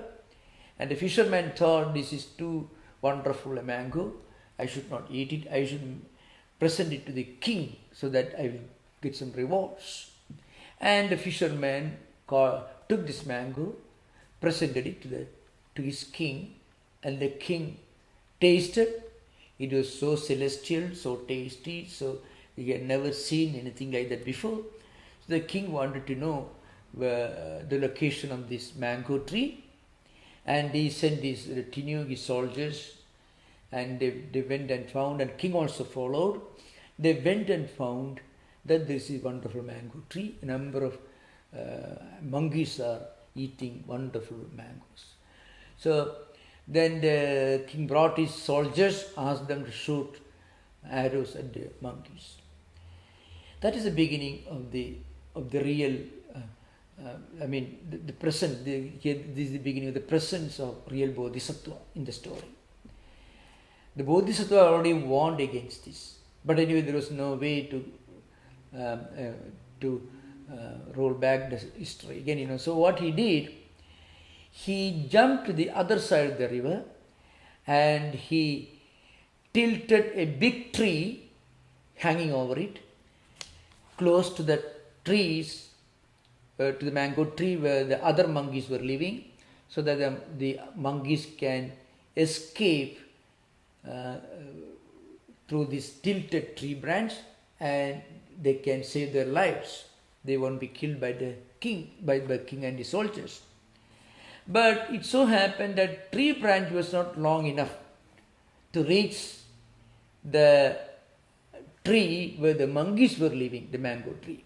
and the fisherman thought, this is too wonderful a mango, I should not eat it, I should present it to the king so that I will get some rewards. And the fisherman took this mango, presented it to his king, and the king tasted. It was so celestial, so tasty, so he had never seen anything like that before. So the king wanted to know the location of this mango tree, And he sent his retinue, his soldiers, and they went and found, and king also followed. They went and found that there is a wonderful mango tree. A number of monkeys are eating wonderful mangoes. So then the king brought his soldiers, asked them to shoot arrows at the monkeys. That is the beginning of the real. The present. This is the beginning of the presence of real Bodhisattva in the story. The Bodhisattva already warned against this, but anyway, there was no way to roll back the history again. So what he did, he jumped to the other side of the river, and he tilted a big tree hanging over it, close to the trees, to the mango tree where the other monkeys were living, so that the monkeys can escape through this tilted tree branch, and they can save their lives. They won't be killed by the king, by king and his soldiers. But it so happened that tree branch was not long enough to reach the tree where the monkeys were living, the mango tree.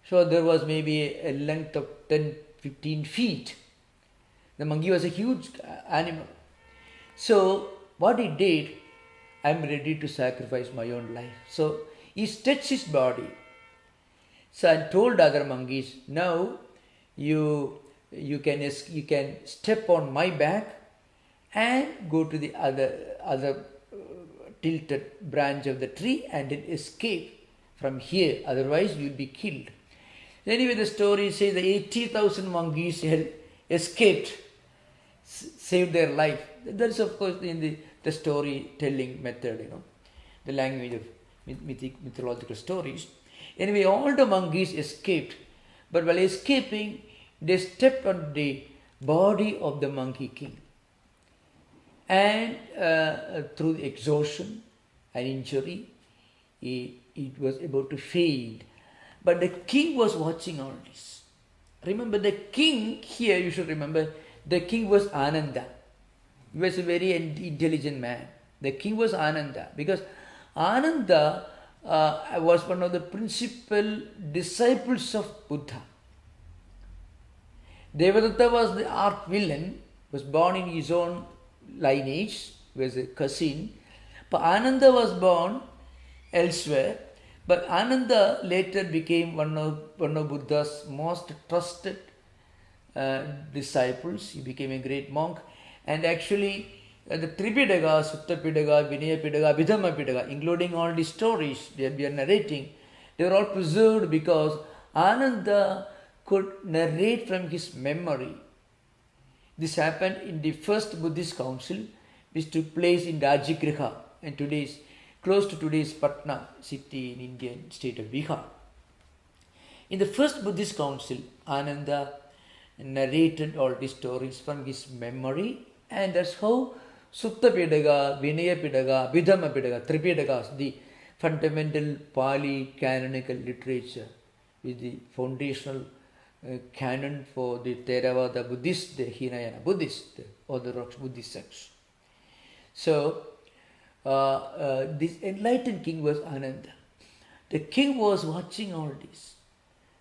So there was maybe a length of 10-15 feet. The monkey was a huge animal. So what he did, I'm ready to sacrifice my own life. So he stretched his body. So I told other monkeys, now you can step on my back and go to the other tilted branch of the tree and then escape from here. Otherwise you will be killed. Anyway, the story says the 80,000 monkeys had escaped, saved their life. That is, of course, in the storytelling method, the language of mythological stories. Anyway, all the monkeys escaped, but while escaping, they stepped on the body of the monkey king. And through exhaustion and injury, it was about to fade. But the king was watching all this. Remember, the king here, you should remember, the king was Ananda. He was a very intelligent man. The king was Ananda, because Ananda was one of the principal disciples of Buddha. Devadatta was the arch villain, was born in his own lineage, was a cousin. But Ananda was born elsewhere. But Ananda later became one of Buddha's most trusted disciples. He became a great monk. And actually, the Tripitaka, Sutta Pitaka, Vinaya Pitaka, Abhidhamma Pitaka, including all the stories that we are narrating, they were all preserved because Ananda could narrate from his memory. This happened in the first Buddhist council, which took place in Rajagriha, and close to today's Patna city in Indian state of Bihar. In the first Buddhist council, Ananda narrated all these stories from his memory, and that's how Sutta Pitaka, Vinaya Pitaka, Abhidhamma Pitaka, Tripitakas, the fundamental Pali canonical literature with the foundational canon for the Theravada Buddhist, the Hinayana Buddhist, the Orthodox Buddhist sects. So, this enlightened king was Ananda. The king was watching all this.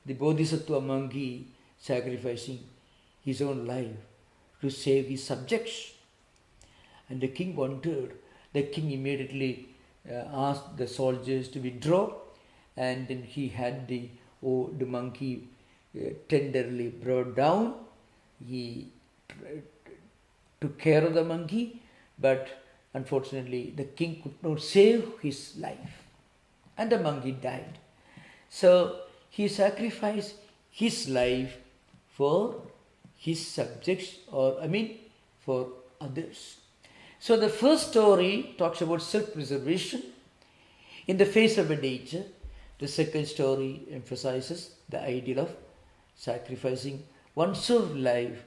The Bodhisattva monkey sacrificing his own life to save his subjects. And the king wondered. The king immediately asked the soldiers to withdraw, and then he had the monkey tenderly brought down. He took care of the monkey, but unfortunately the king could not save his life, and the monkey died. So he sacrificed his life for his subjects, for others. So the first story talks about self-preservation in the face of a danger. The second story emphasizes the ideal of sacrificing one's own life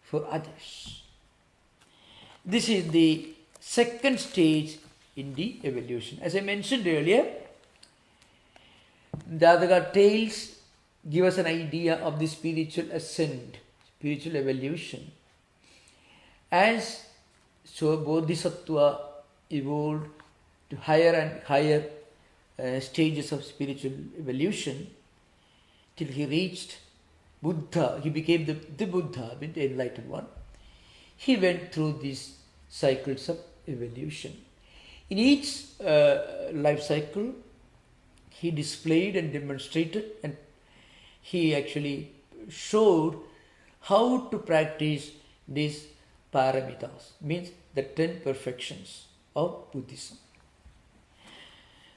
for others. This is the second stage in the evolution. As I mentioned earlier, the Jataka tales give us an idea of the spiritual ascent, spiritual evolution. As so Bodhisattva evolved to higher and higher stages of spiritual evolution till he reached Buddha, he became the Buddha, the enlightened one. He went through these cycles of evolution. In each life cycle, he displayed and demonstrated, and he actually showed how to practice these paramitas, means the 10 perfections of Buddhism.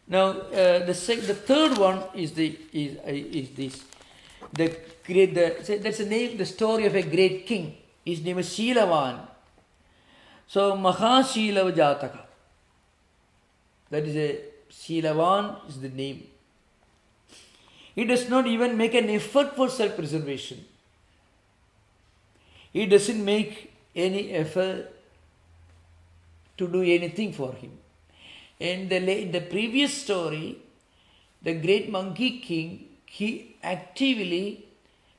Now, the third one is this. That's the name, the story of a great king. His name is Shilavan. So, Mahashilava Jataka. That is a Shilavan is the name. He does not even make an effort for self-preservation. He doesn't make any effort to do anything for him. In the previous story, the great monkey king, he actively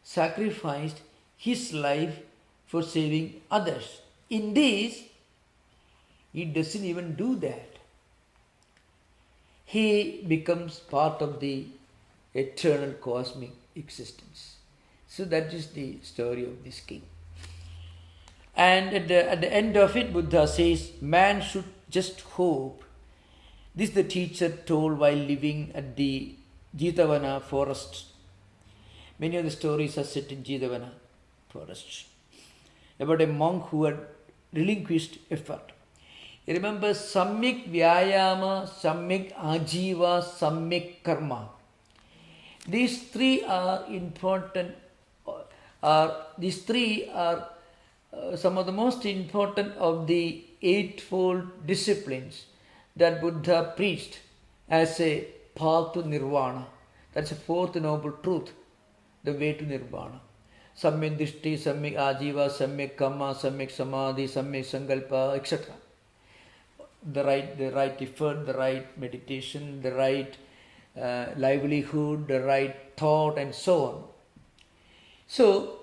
sacrificed his life for saving others. In this, he doesn't even do that. He becomes part of the eternal cosmic existence. So that is the story of this king. And at the end of it, Buddha says, man should just hope. This the teacher told while living at the Jataka forest. Many of the stories are set in Jataka forest. About a monk who had relinquished effort. You remember Sammik Vyayama, Sammik Ajiva, Sammik Karma. These three are important. These three are some of the most important of the eightfold disciplines that Buddha preached as a path to nirvana. That's the fourth noble truth, the way to nirvana. Sammik Dishti, Sammik Ajiva, Sammik Karma, Sammik Samadhi, Sammik Sankalpa, etc. The right effort, the right meditation, the right livelihood, the right thought, and so on. So,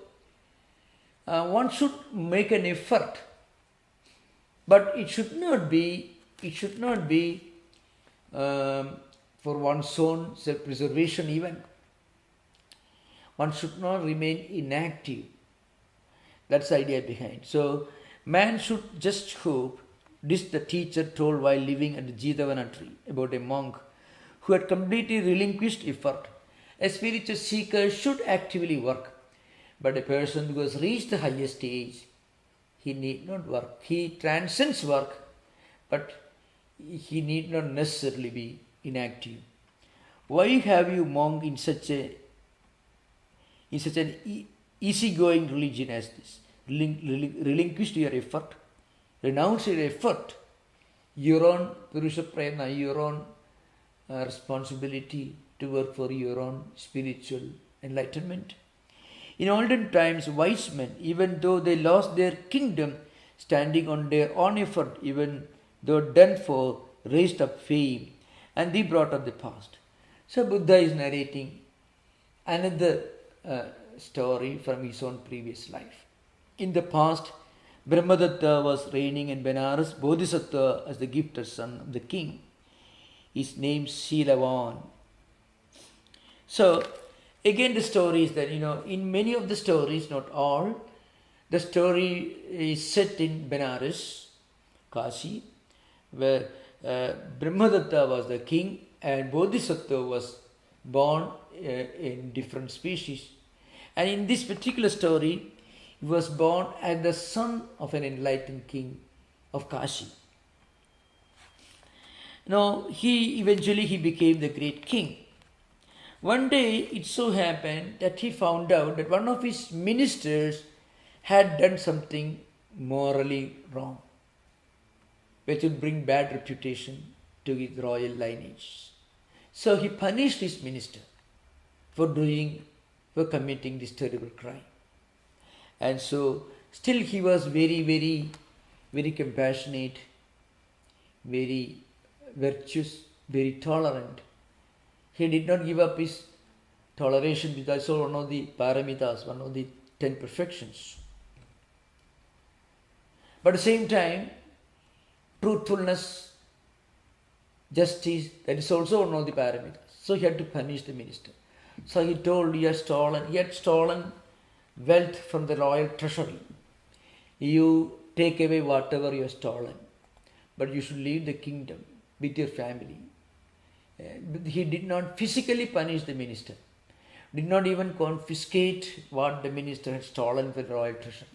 one should make an effort, but it should not be for one's own self-preservation even. One should not remain inactive. That's the idea behind. So, man should just hope. This the teacher told while living at the Jataka tree about a monk who had completely relinquished effort. A spiritual seeker should actively work. But a person who has reached the highest stage, he need not work. He transcends work, but he need not necessarily be inactive. Why have you, monk, in such an easygoing religion as this? Relinquish your effort, renounce your effort, your own Purusha Prayana, your own responsibility to work for your own spiritual enlightenment. In olden times, wise men, even though they lost their kingdom, standing on their own effort, even though done for, raised up fame, and they brought up the past. So Buddha is narrating another story from his own previous life. In the past, Brahmadatta was reigning in Benares, Bodhisattva as the gifted son of the king. His name is Shilavan. So, again the story is that, in many of the stories, not all, the story is set in Benares, Kashi, where Brahmadatta was the king and Bodhisattva was born in different species. And in this particular story, he was born as the son of an enlightened king of Kashi. Now, he became the great king. One day, it so happened that he found out that one of his ministers had done something morally wrong, which would bring bad reputation to his royal lineage. So he punished his minister for committing this terrible crime. And so, still he was very, very, very compassionate, very virtuous, very tolerant. He did not give up his toleration, which is also one of the paramitas, one of the 10 perfections. But at the same time, truthfulness, justice, that is also one of the parameters. So he had to punish the minister. So he told he had stolen wealth from the royal treasury. You take away whatever you have stolen, but you should leave the kingdom with your family. He did not physically punish the minister, did not even confiscate what the minister had stolen from the royal treasury.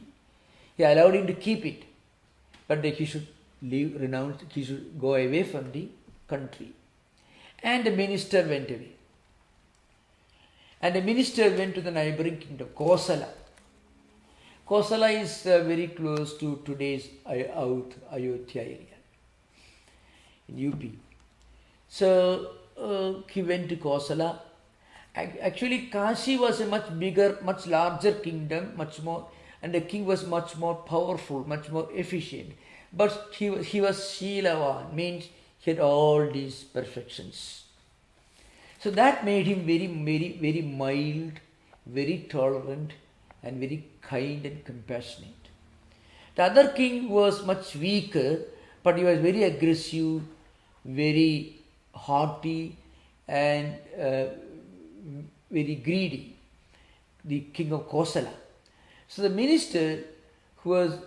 He allowed him to keep it, but he should renounce, he should go away from the country. And the minister went away. And the minister went to the neighboring kingdom, Kosala. Kosala is very close to today's Ayodhya area in UP. So he went to Kosala. Actually, Kashi was a much bigger, much larger kingdom, much more, and the king was much more powerful, much more efficient. But he was Shilavan, means he had all these perfections. So that made him very, very, very mild, very tolerant, and very kind and compassionate. The other king was much weaker, but he was very aggressive, very haughty, and very greedy, the king of Kosala. So the minister who was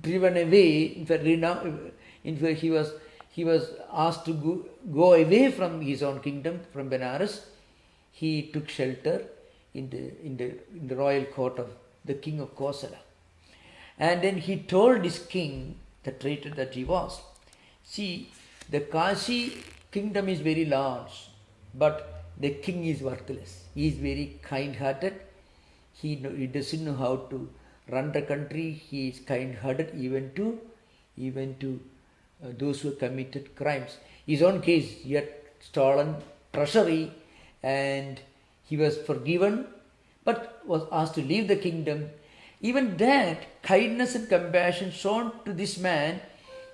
driven away, in fact he was asked to go away from his own kingdom, from Benares. He took shelter in the royal court of the king of Kosala. And then he told this king, the traitor that he was, see, the Kashi kingdom is very large, but the king is worthless. He is very kind-hearted. He doesn't know how to run the country. He is kind-hearted even to those who committed crimes. His own case, he had stolen treasury and he was forgiven, but was asked to leave the kingdom. Even that kindness and compassion shown to this man,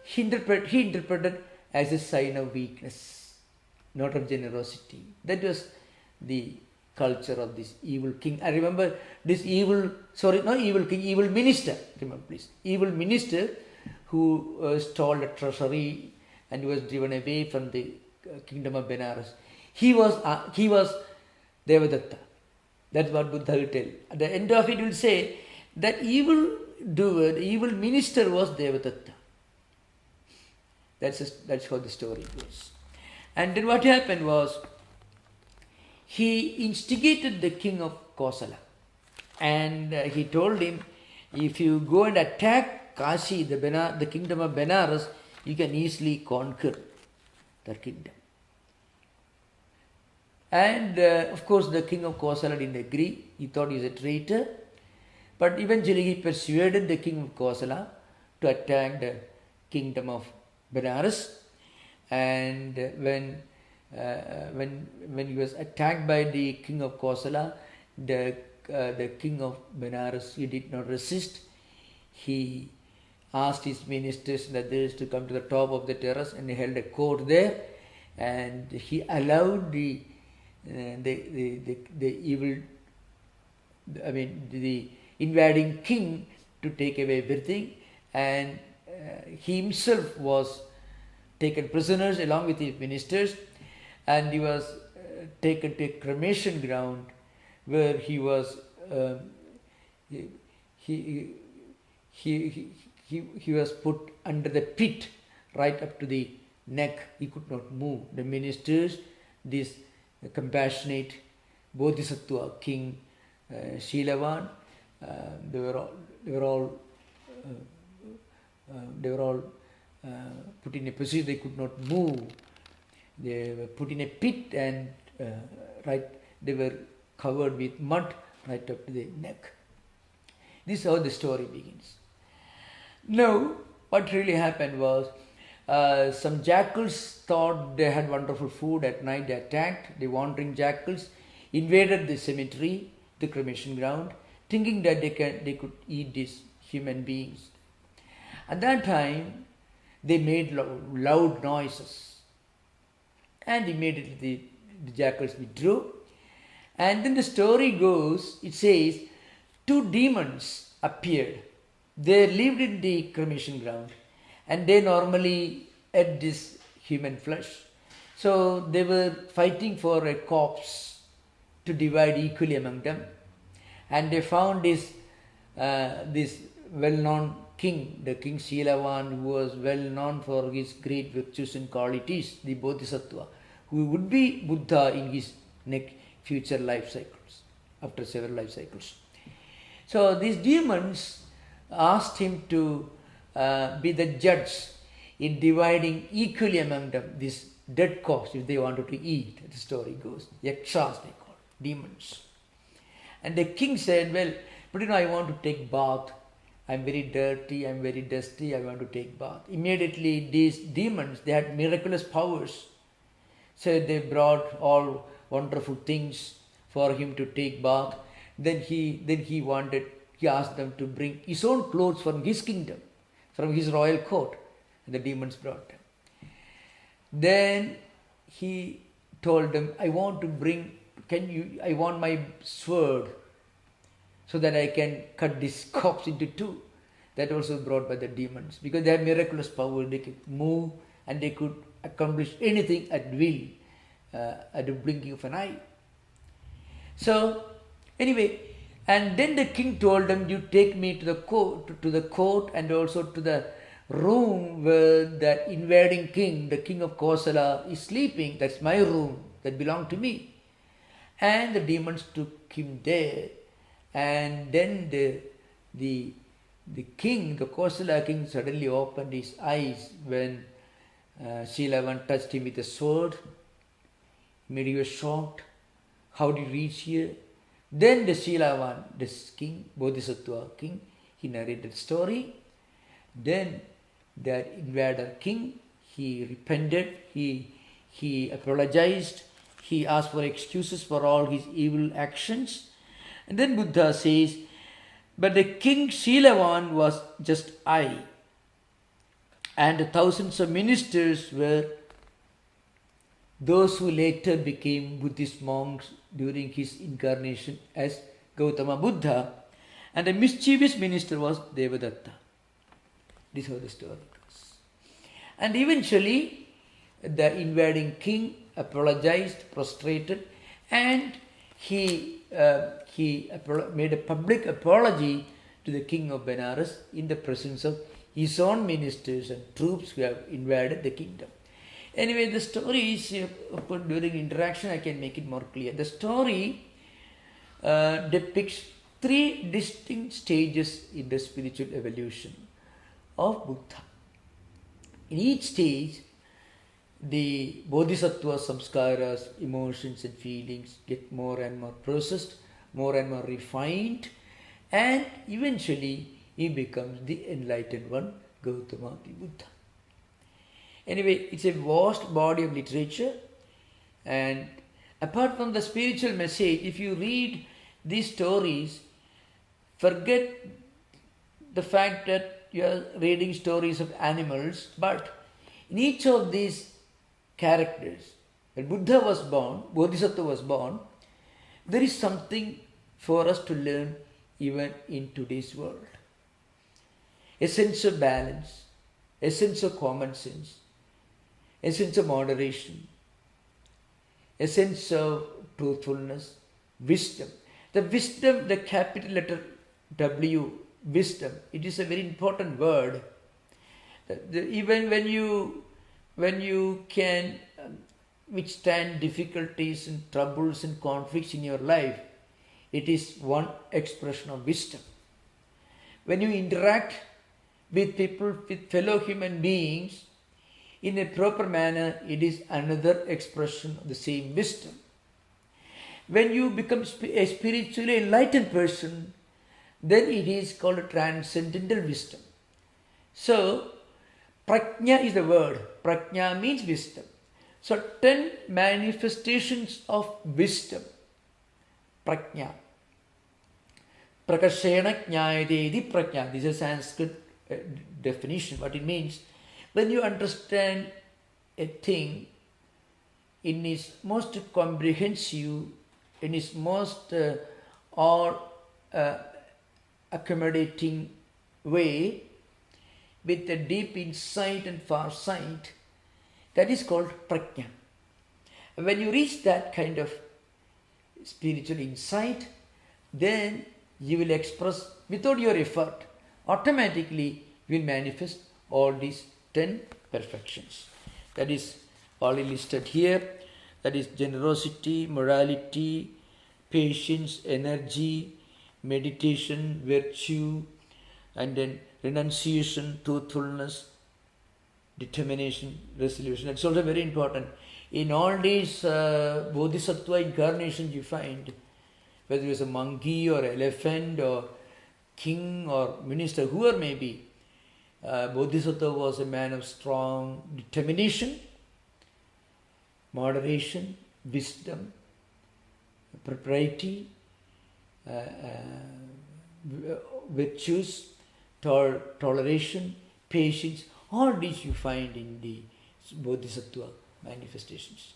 he interpreted as a sign of weakness, not of generosity. That was the culture of this evil king. I remember this evil minister, remember please, evil minister who stole the treasury and was driven away from the kingdom of Benares. He was Devadatta. That's what Buddha will tell. At the end of it, will say that evil doer, the evil minister was Devadatta. That's how the story goes. And then what happened was, he instigated the king of Kosala, and he told him, if you go and attack Kashi, the kingdom of Benares, you can easily conquer the kingdom. And of course the king of Kosala didn't agree. He thought he was a traitor. But eventually he persuaded the king of Kosala to attack the kingdom of Benares. And when he was attacked by the king of Kosala, the king of Benares, he did not resist. He asked his ministers and others to come to the top of the terrace, and he held a court there, and he allowed the invading king to take away everything, and he himself was taken prisoners along with his ministers, and he was taken to a cremation ground where he was he was put under the pit right up to the neck. He could not move. The ministers, this compassionate Bodhisattva king Shilavan, they were all put in a position they could not move. They were put in a pit, and they were covered with mud right up to the neck. This is how the story begins. Now, what really happened was, some jackals thought they had wonderful food. At night they attacked. The wandering jackals invaded the cemetery, the cremation ground, thinking that they could eat these human beings. At that time, they made loud noises, and immediately the jackals withdrew. And then the story goes, it says, two demons appeared They lived in the cremation ground and they normally ate this human flesh. So they were fighting for a corpse to divide equally among them. And they found this well-known king, the King Shilavan, who was well known for his great virtues and qualities, the Bodhisattva, who would be Buddha in his future life cycles, after several life cycles. So these demons asked him to be the judge in dividing equally among them this dead corpse if they wanted to eat. The story goes. Yakshas they call, demons. And the king said, well, but I want to take bath. I'm very dirty, I'm very dusty, I want to take bath. Immediately these demons, they had miraculous powers. So they brought all wonderful things for him to take bath. Then he asked them to bring his own clothes from his kingdom, from his royal court. And the demons brought them. Then he told them, I want my sword so that I can cut this corpse into two. That also brought by the demons. Because they have miraculous power, they could move and they could accomplish anything at will, at the blinking of an eye. So, anyway, and then the king told them, you take me to the court and also to the room where that invading king, the king of Kosala, is sleeping. That's my room, that belonged to me. And the demons took him there. And then the king, the Kosala king, suddenly opened his eyes when Shilavan touched him with a sword. Made he was shocked. How did he reach here? Then the Shilavan, this king, Bodhisattva king, he narrated the story. Then the invader king, he repented, he apologized, he asked for excuses for all his evil actions. And then Buddha says, but the king Shilavan was just I. And the thousands of ministers were those who later became Buddhist monks during his incarnation as Gautama Buddha. And the mischievous minister was Devadatta. This is how the story goes. And eventually, the invading king apologized, prostrated, and he made a public apology to the king of Benares in the presence of his own ministers and troops who have invaded the kingdom. Anyway, the story is, during interaction I can make it more clear. The story depicts three distinct stages in the spiritual evolution of Buddha. In each stage, the Bodhisattva samskaras, emotions and feelings get more and more processed, more and more refined, and eventually he becomes the enlightened one, Gautama the Buddha. Anyway, it's a vast body of literature, and apart from the spiritual message, if you read these stories, forget the fact that you are reading stories of animals, but in each of these characters, when Buddha was born, Bodhisattva was born, there is something for us to learn even in today's world. A sense of balance, a sense of common sense, a sense of moderation, a sense of truthfulness, wisdom. The wisdom, the capital letter W, wisdom, it is a very important word. Even when you can withstand difficulties and troubles and conflicts in your life, it is one expression of wisdom. When you interact with people, with fellow human beings, in a proper manner, it is another expression of the same wisdom. When you become a spiritually enlightened person, then it is called a transcendental wisdom. So, prajna is the word. Prajna means wisdom. So, 10 manifestations of wisdom. Prajna. Prakashena jnayate prajna. This is a Sanskrit definition. What it means, when you understand a thing in its most comprehensive, in its most all accommodating way with a deep insight and farsight, that is called prajna. When you reach that kind of spiritual insight, then you will express without your effort, automatically will manifest all these 10 perfections. That is all listed here. That is generosity, morality, patience, energy, meditation, virtue, and then renunciation, truthfulness, determination, resolution. That's also very important. In all these bodhisattva incarnations you find, whether it was a monkey or elephant or king or minister, whoever may be, bodhisattva was a man of strong determination, moderation, wisdom, propriety, virtues, toleration, patience. All these you find in the bodhisattva manifestations.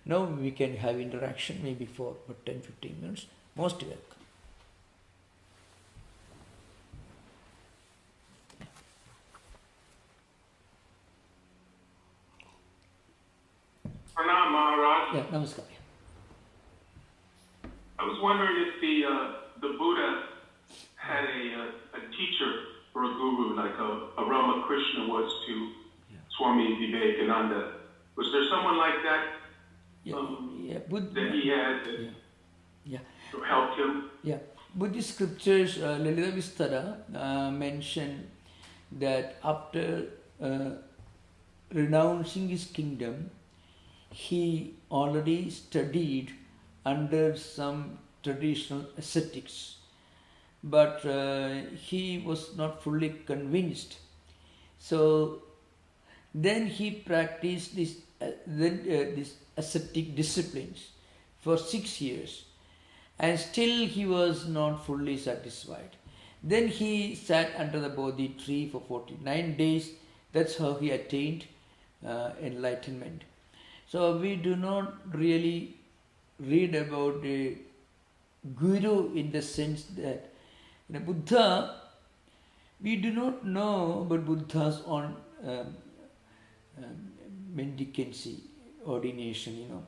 Now we can have interaction maybe for 10-15 minutes. Most welcome. Pranam Maharaj. Yeah, namaskar. I was wondering if the Buddha had a teacher or a guru like a Ramakrishna was to Swami Vivekananda. Was there someone like that that he had that helped him? Yeah. Buddhist scriptures, Lalita Vistara, mention that after renouncing his kingdom, he already studied under some traditional ascetics, but he was not fully convinced. So then he practiced these ascetic disciplines for 6 years, and still he was not fully satisfied. Then he sat under the Bodhi tree for 49 days. That's how he attained enlightenment. So we do not really read about a guru in the sense that Buddha, we do not know about Buddha's own mendicancy, ordination,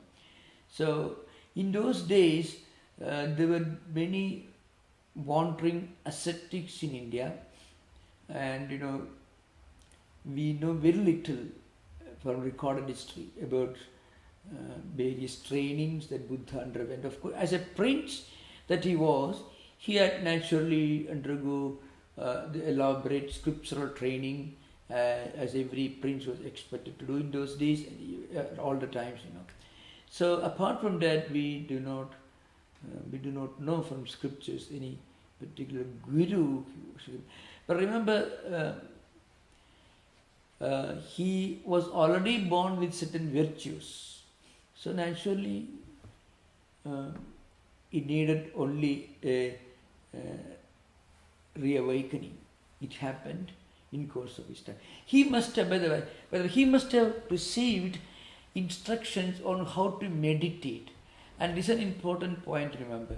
So in those days, there were many wandering ascetics in India, and we know very little from recorded history about various trainings that Buddha underwent. Of course, as a prince that he was, he had naturally undergo the elaborate scriptural training, as every prince was expected to do in those days, all the times, So apart from that, we do not know from scriptures any particular guru. But remember, he was already born with certain virtues. So naturally, it needed only a reawakening. It happened in course of his time. He must have, by the way, he must have received instructions on how to meditate. And this is an important point, remember.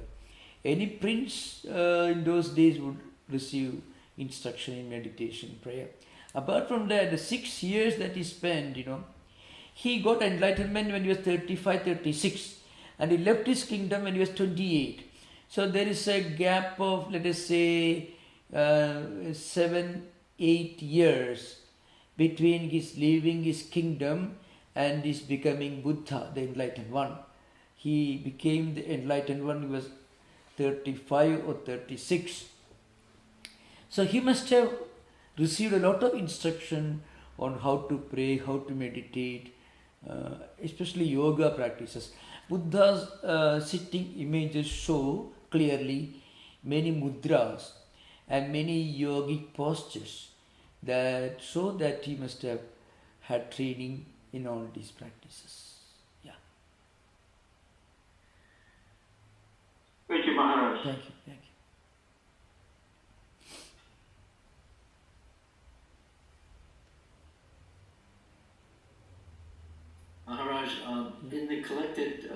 Any prince in those days would receive instruction in meditation, prayer. Apart from that, the 6 years that he spent, he got enlightenment when he was 35, 36. And he left his kingdom when he was 28. So there is a gap of, let us say, 7-8 years between his leaving his kingdom and his becoming Buddha, the enlightened one. He became the enlightened one, he was 35 or 36. So he must have received a lot of instruction on how to pray, how to meditate, especially yoga practices. Buddha's sitting images show clearly many mudras and many yogic postures that show that he must have had training in all these practices. Yeah. Thank you, Maharaj. Thank you. Thank you. Maharaj, in the collected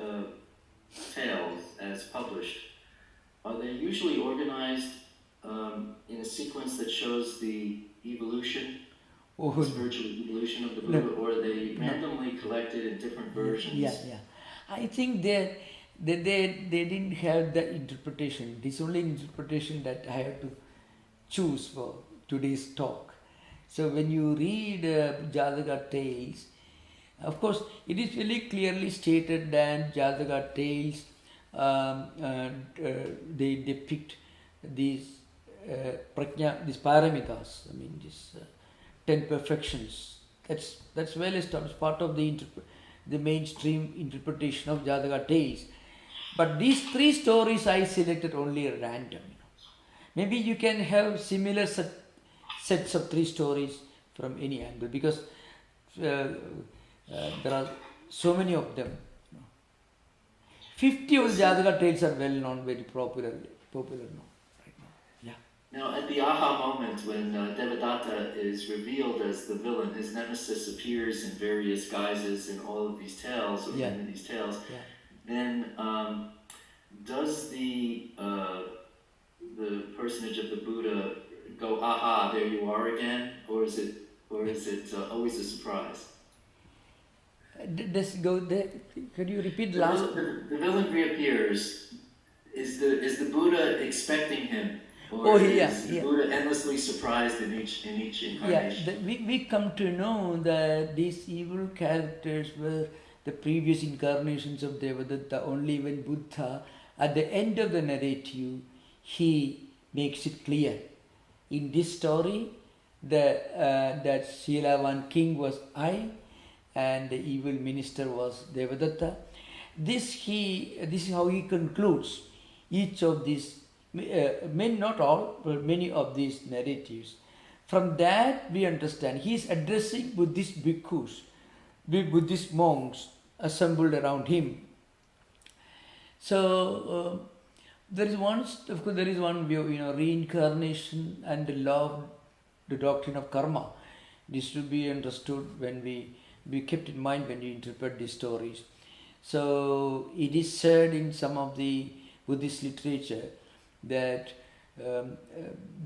tales as published, are they usually organized in a sequence that shows the evolution, Oh, spiritual evolution of the Buddha, or are they randomly collected in different versions? yeah. I think they didn't have the interpretation. This only interpretation that I have to choose for today's talk. So when you read Jataka tales, of course, it is very clearly stated that Jataka tales they depict these these paramitas. I mean, these 10 perfections. That's well established, part of the mainstream interpretation of Jataka tales. But these 3 stories I selected only at random. Maybe you can have similar sets of 3 stories from any angle, because there are so many of them. 50 of the Jataka tales are well known, very popular now. Right now. Yeah. Now, at the aha moment when Devadatta is revealed as the villain, his nemesis appears in various guises in all of these tales, or many of these tales. Yeah. Then, does the personage of the Buddha go, aha, there you are again, or is it always a surprise? Let's go there. Could you repeat the last? The villain reappears. Is the Buddha expecting him? Or is the Buddha endlessly surprised in each incarnation? Yeah, we come to know that these evil characters were the previous incarnations of Devadatta. Only when Buddha, at the end of the narrative, he makes it clear. In this story, that Shilavan king was I, and the evil minister was Devadatta. This is how he concludes each of these, many, not all, but many of these narratives. From that we understand he is addressing Buddhist bhikkhus, Buddhist monks assembled around him. So there is one view, reincarnation and the law, the doctrine of karma. This should be understood when we kept in mind when you interpret these stories. So it is said in some of the Buddhist literature that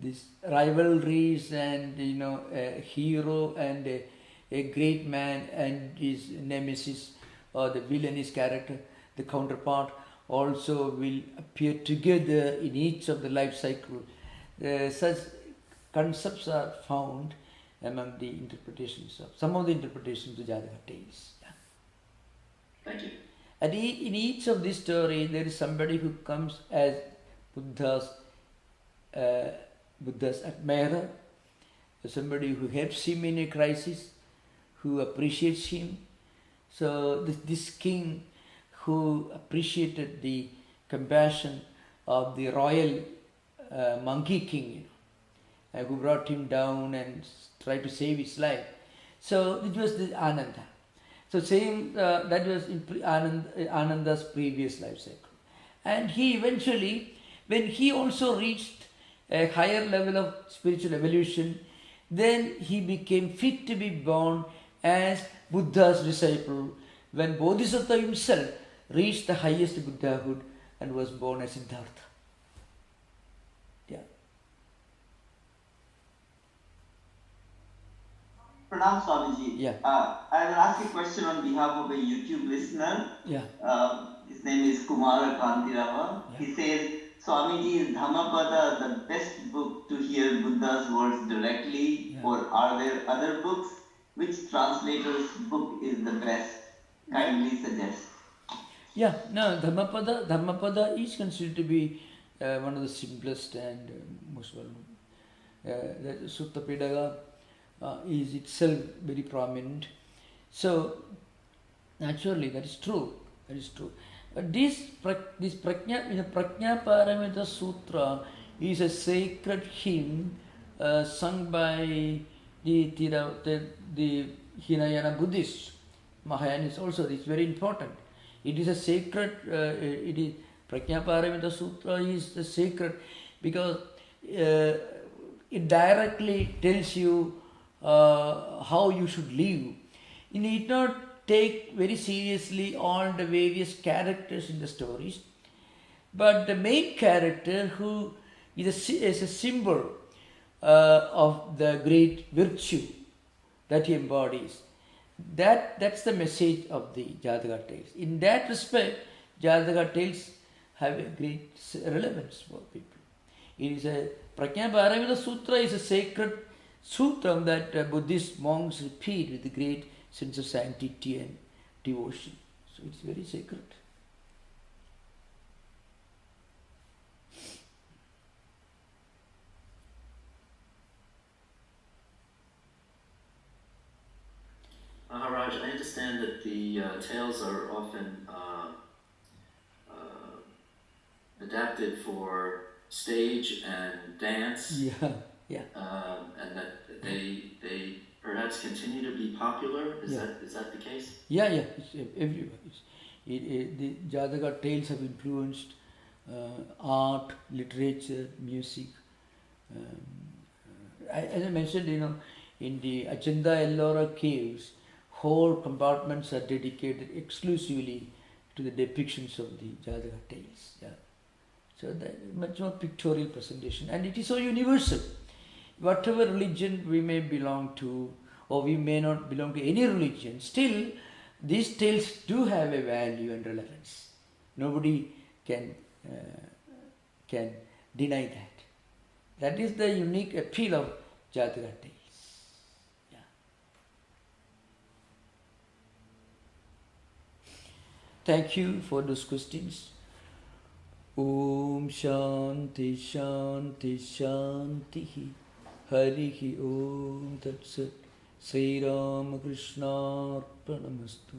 these rivalries and a hero and a great man and his nemesis or the villainous character, the counterpart, also will appear together in each of the life cycle. Such concepts are found among the interpretations of some of the interpretations of Jataka tales. Yeah. Thank you. And in each of these stories, there is somebody who comes as Buddha's admirer, somebody who helps him in a crisis, who appreciates him. So this king who appreciated the compassion of the royal monkey king, who brought him down and tried to save his life. So it was the Ananda. So same that was in Ananda's previous life cycle. And he eventually, when he also reached a higher level of spiritual evolution, then he became fit to be born as Buddha's disciple, when Bodhisattva himself reached the highest Buddhahood and was born as Siddhartha. Yeah. Pranam Swamiji. Yeah. I will ask a question on behalf of a YouTube listener. Yeah. His name is Kumara Kantirama. Yeah. He says, Swamiji, is Dhammapada the best book to hear Buddha's words directly, or are there other books? Which translator's book is the best? Kindly suggest. Yeah, no, Dhammapada is considered to be one of the simplest and most well known. The Sutta Pitaka is itself very prominent. So, naturally, that is true. But this Prajna Paramita Sutra is a sacred hymn sung by the Hinayana Buddhists. Mahayana is also, it's very important. It is a sacred, Prajna Paramita Sutra is the sacred because it directly tells you how you should live. You need not take very seriously all the various characters in the stories, but the main character who is a symbol of the great virtue that he embodies. That's the message of the Jataka tales. In that respect, Jataka tales have a great relevance for people. It is a Prajnaparamita Sutra is a sacred sutra that Buddhist monks repeat with a great sense of sanctity and devotion. So it's very sacred. Maharaj, I understand that the tales are often adapted for stage and dance. Yeah. And that they perhaps continue to be popular. Is that the case? Yeah. It's everywhere. The Jataka tales have influenced art, literature, music. As I mentioned, in the Achanda Ellora caves, whole compartments are dedicated exclusively to the depictions of the Jataka tales. Yeah. So that much more pictorial presentation, and it is so universal. Whatever religion we may belong to, or we may not belong to any religion, still these tales do have a value and relevance. Nobody can deny that. That is the unique appeal of Jataka tales. Yeah. Thank you for those questions. Om Shanti Shanti Shanti Harihi Om Tat Sat Sri Ramakrishna Arpanamastu.